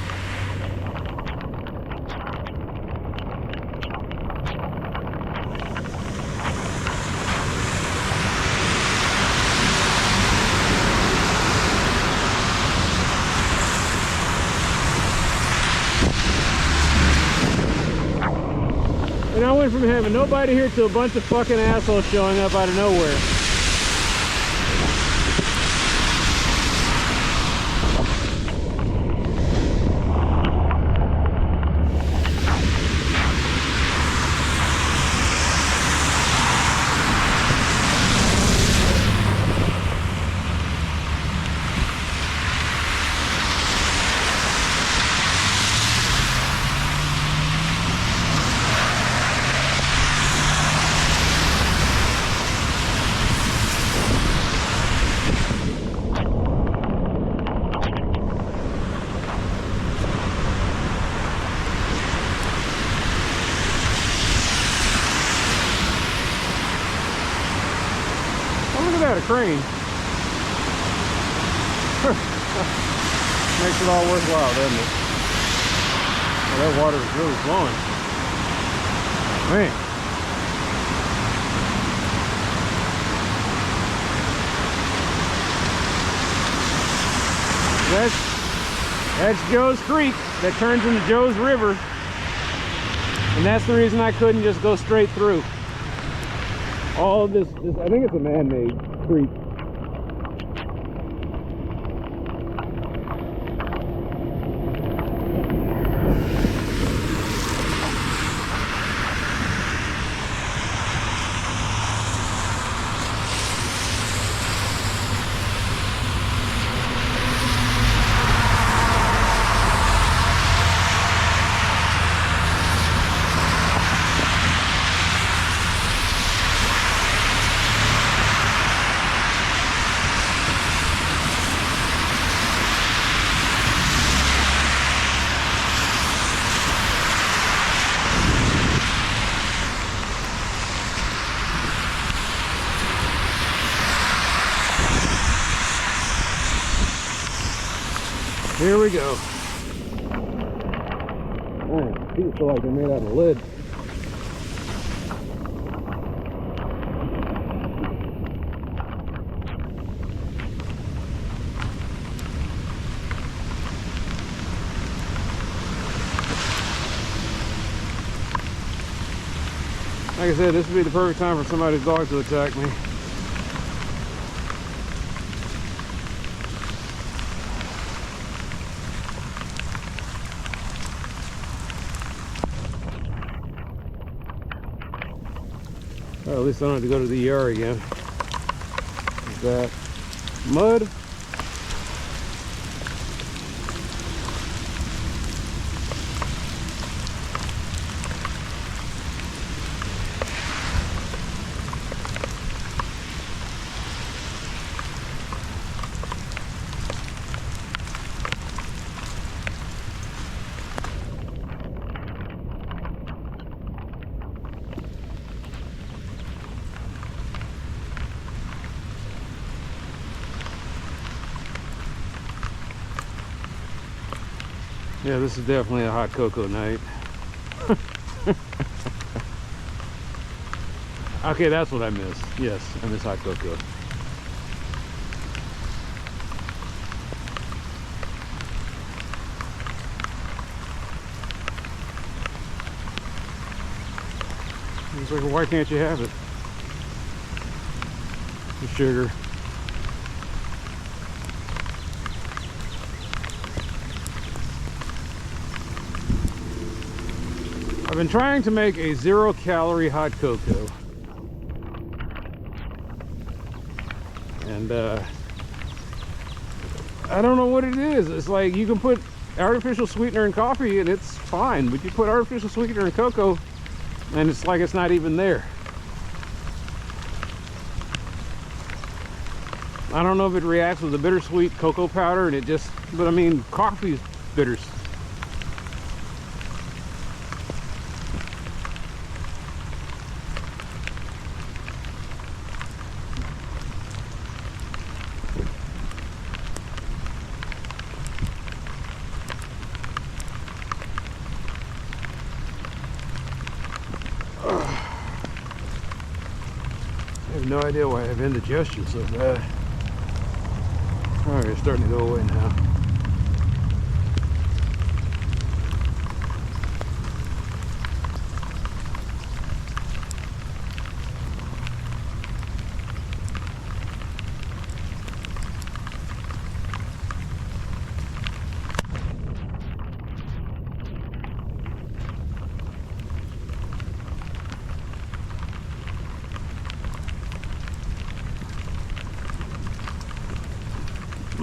Speaker 1: and I went from having nobody here to a bunch of fucking assholes showing up out of nowhere. A crane. Makes it all worthwhile, doesn't it? Well, that water is really flowing. Man. That's Joe's Creek that turns into Joe's River. And that's the reason I couldn't just go straight through. All of this I think it's a man-made creek. Here we go. Man, these feel like they're made out of lead. Like I said, this would be the perfect time for somebody's dog to attack me. Well, at least I don't have to go to the ER again. Is that mud? Yeah, this is definitely a hot cocoa night. Okay, that's what I miss. Yes, I miss hot cocoa. It's like, why can't you have it? The sugar. I've been trying to make a 0-calorie hot cocoa. And I don't know what it is. It's like you can put artificial sweetener in coffee and it's fine, but you put artificial sweetener in cocoa and it's like it's not even there. I don't know if it reacts with the bittersweet cocoa powder and it just, but I mean, coffee's bitters. I have no idea why I have indigestion so bad. Alright, it's starting to go away now.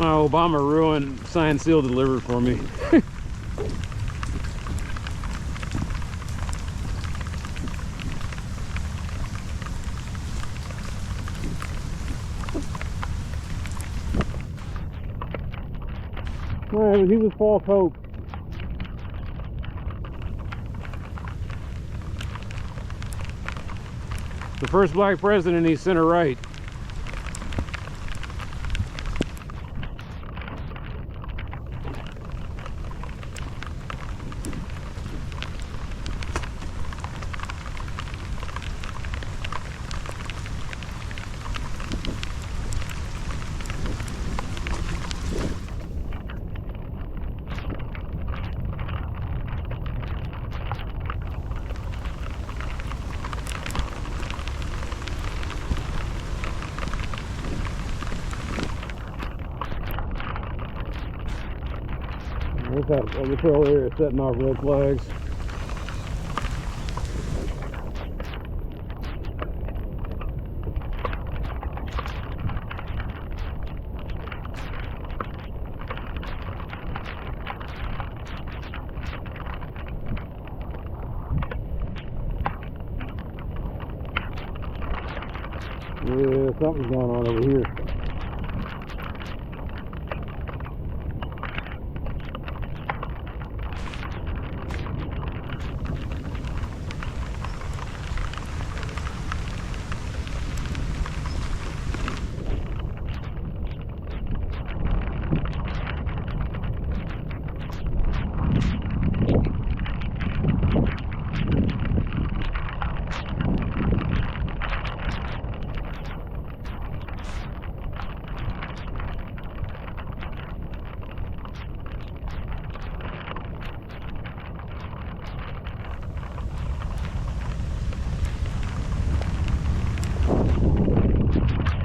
Speaker 1: Oh, Obama ruined signed, seal, delivered for me. Well, he was false hope. The first black president, he's center right. What's that? The trail area setting off red flags. Yeah, something's going on over here.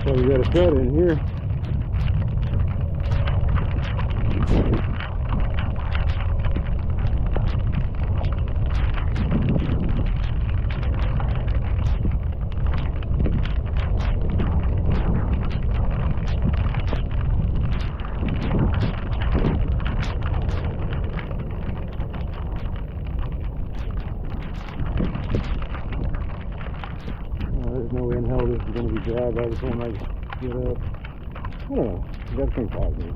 Speaker 1: So we got a cut in here. There's no way in hell this is going to be dry by the time I get up. I don't know. You gotta think positive.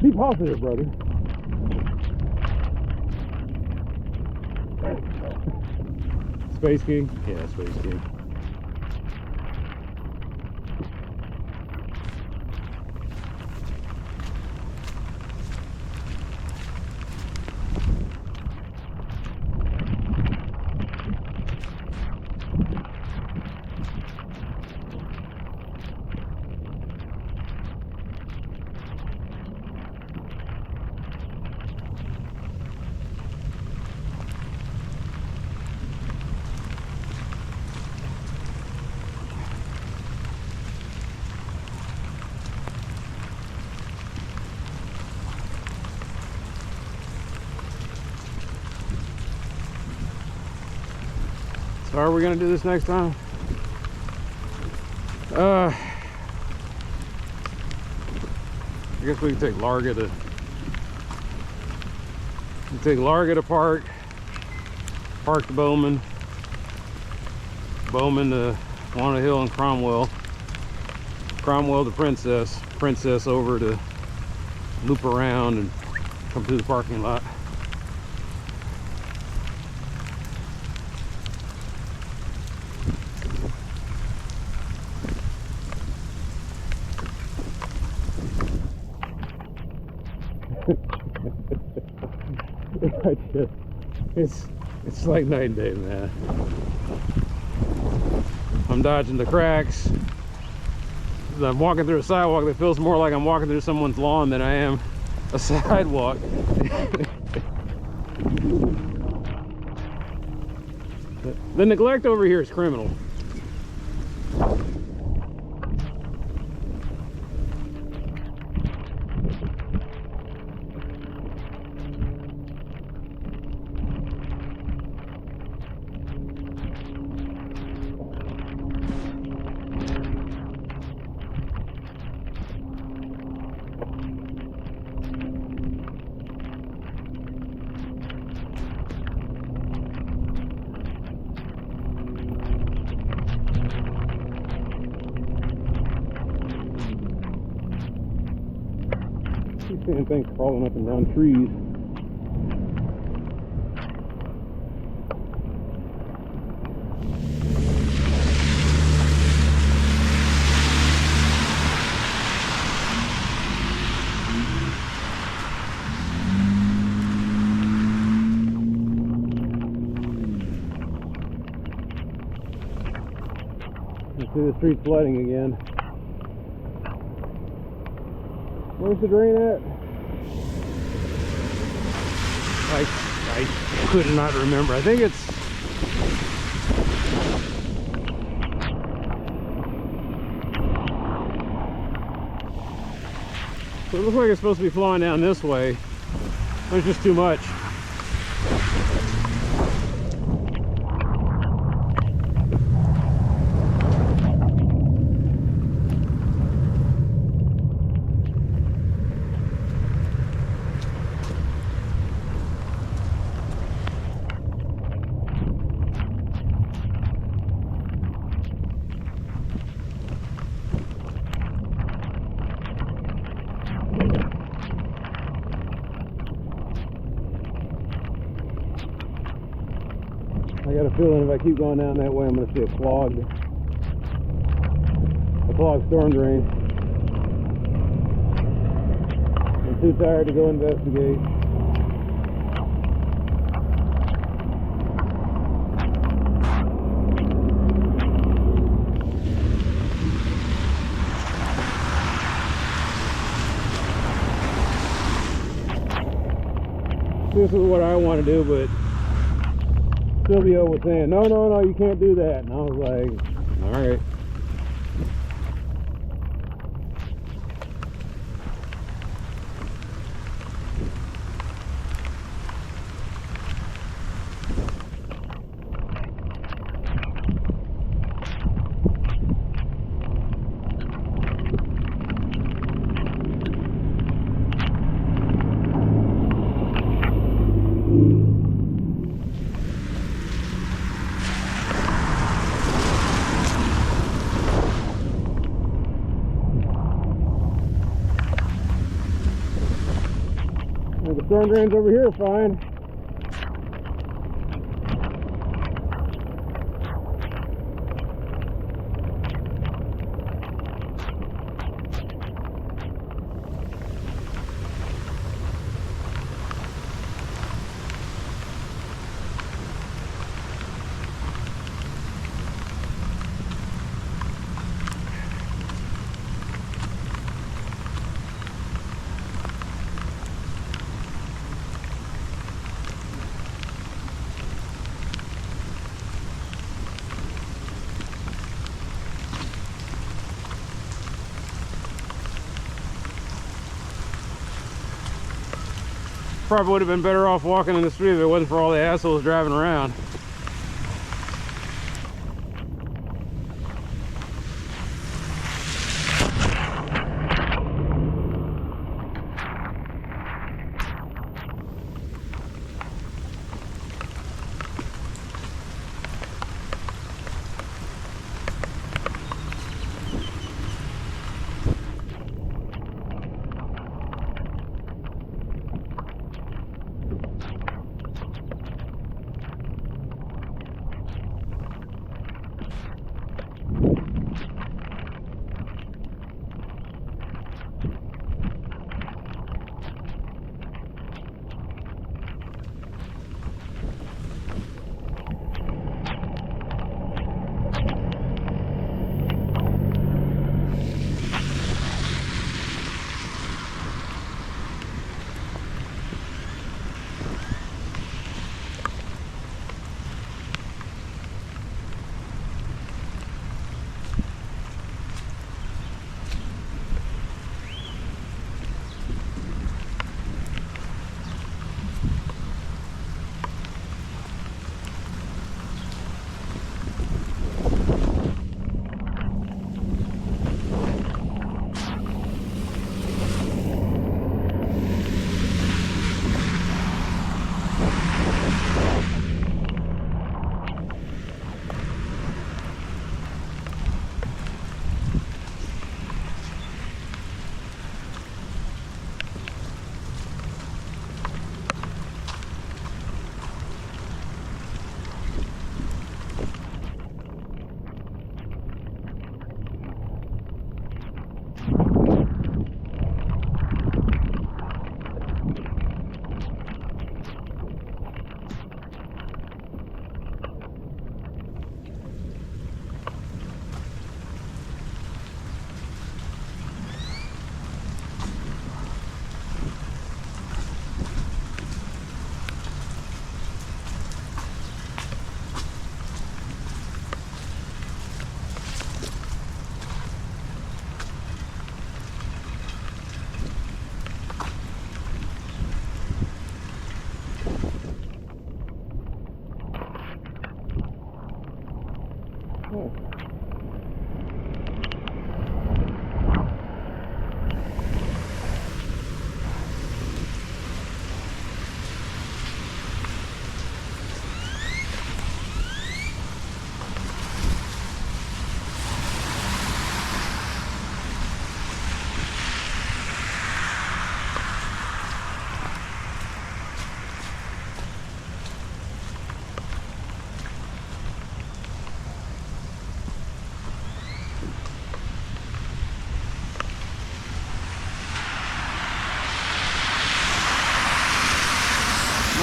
Speaker 1: Be positive, brother. Space King? Yeah, Space King. So are we gonna do this next time? I guess we can take Larga to park to Bowman to Walnut Hill and Cromwell to Princess over to loop around and come through the parking lot. It's like night and day, man. I'm dodging the cracks. I'm walking through a sidewalk that feels more like I'm walking through someone's lawn than I am a sidewalk. The neglect over here is criminal. Seeing things crawling up and down trees. You see the street flooding again. Where's the drain at? I could not remember. I think it's... So it looks like it's supposed to be flowing down this way. There's just too much. I got a feeling if I keep going down that way, I'm going to see a clogged storm drain. I'm too tired to go investigate. This is what I want to do, but Silvio was saying, no, you can't do that. And I was like, all right. The storm drains over here are fine. Probably would have been better off walking in the street if it wasn't for all the assholes driving around.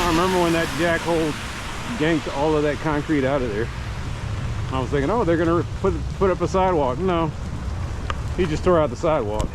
Speaker 1: I remember when that jackhole yanked all of that concrete out of there. I was thinking, oh, they're gonna put up a sidewalk. No, he just tore out the sidewalk.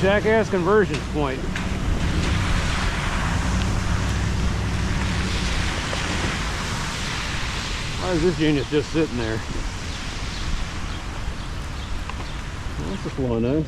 Speaker 1: Jackass conversion point. Why is this genius just sitting there? Well, that's just flowing nice.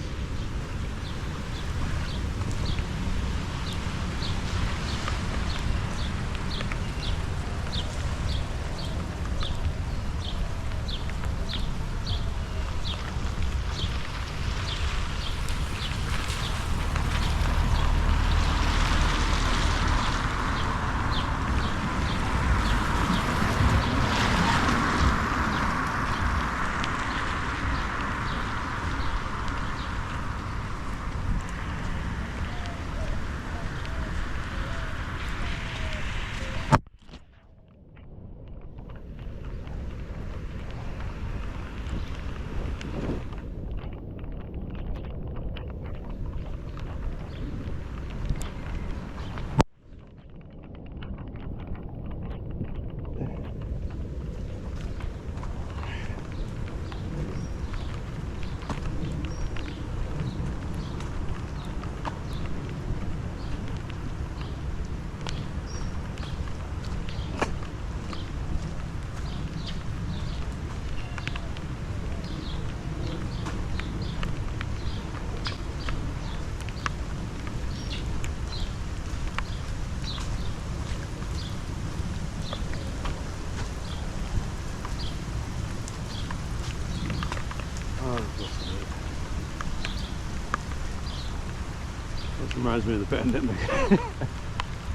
Speaker 1: This reminds me of the pandemic.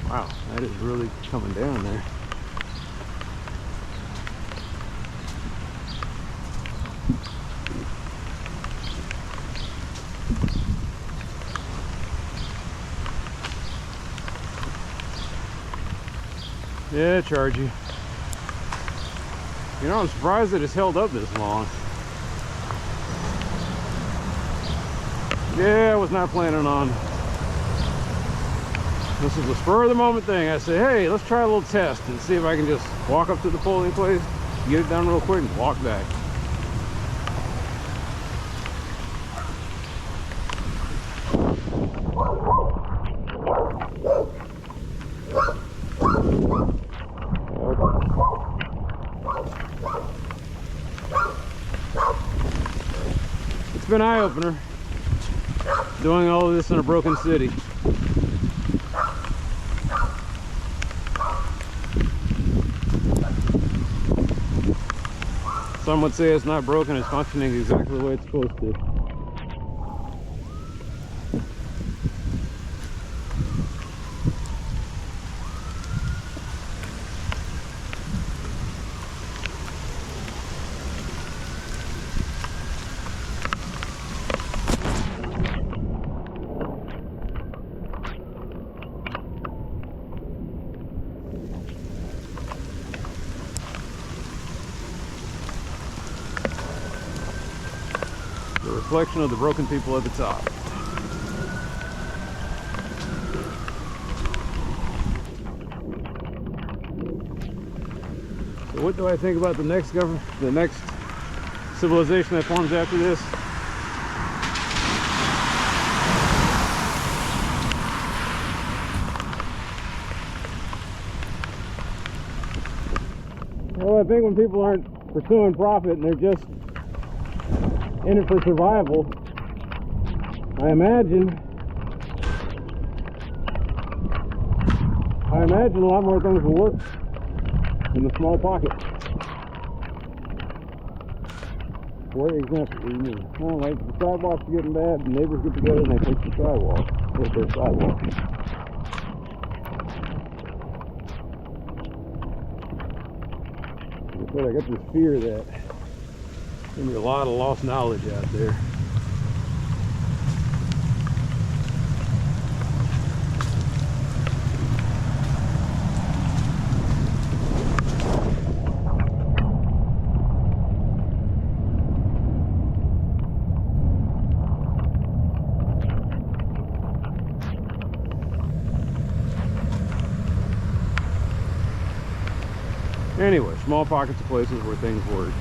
Speaker 1: Wow, that is really coming down there. Yeah, charge you. You know, I'm surprised that it's held up this long. Yeah, I was not planning on. This is the spur of the moment thing. I say, hey, let's try a little test and see if I can just walk up to the polling place, get it done real quick, and walk back. It's been an eye-opener doing all of this in a broken city. Some would say it's not broken, it's functioning exactly the way it's supposed to. The reflection of the broken people at the top. So what do I think about the next civilization that forms after this? Well, I think when people aren't pursuing profit and they're just in it for survival, I imagine a lot more things will work in the small pocket. For example, what do you mean? Well, like the sidewalks are getting bad, the neighbors get together and they fix the sidewalk with their sidewalk. But I got this fear that there's gonna be a lot of lost knowledge out there. Anyway, small pockets of places where things work.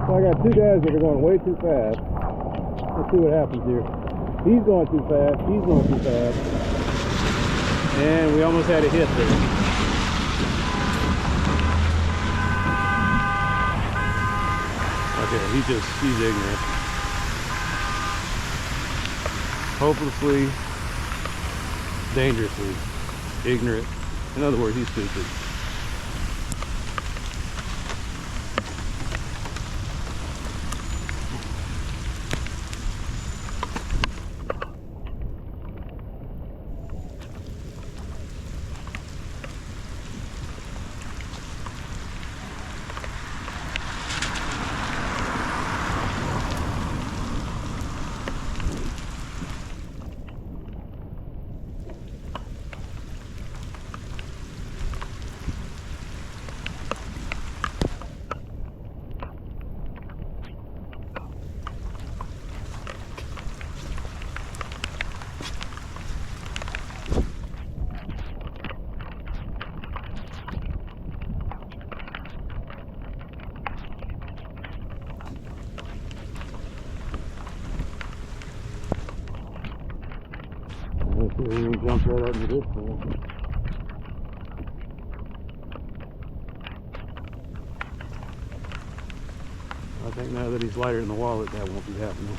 Speaker 1: So I got two guys that are going way too fast. Let's see what happens here. He's going too fast, he's going too fast. And we almost had a hit there. Okay, he's ignorant. Hopelessly, dangerously ignorant. In other words, he's stupid. He jumped right out into this thing. I think now that he's lighter in the wallet, that won't be happening.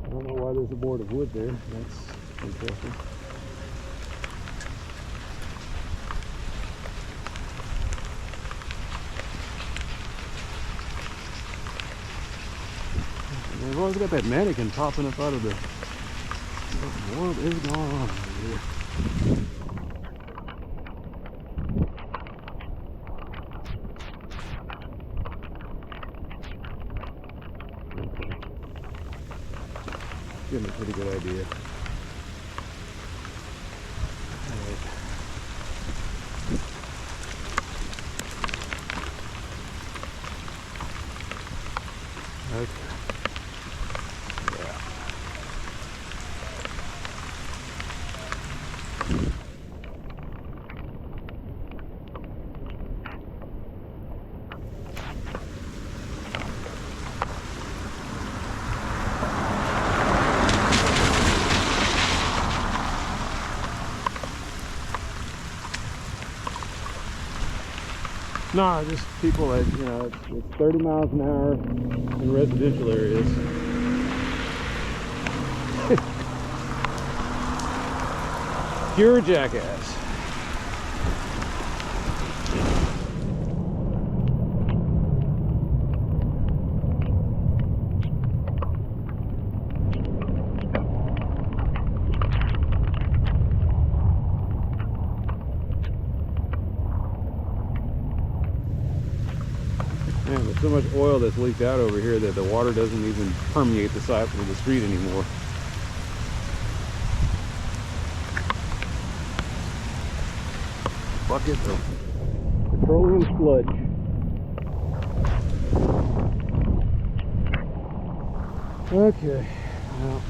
Speaker 1: I don't know why there's a board of wood there. That's interesting. They've always got that mannequin popping up out of the... What is going on here? Give me a pretty good idea. Okay. Yeah. No, just people that, you know, it's 30 miles an hour in residential areas. Pure jackass. Man, there's so much oil that's leaked out over here that the water doesn't even permeate the side of the street anymore. Bucket of petroleum sludge. Okay, well,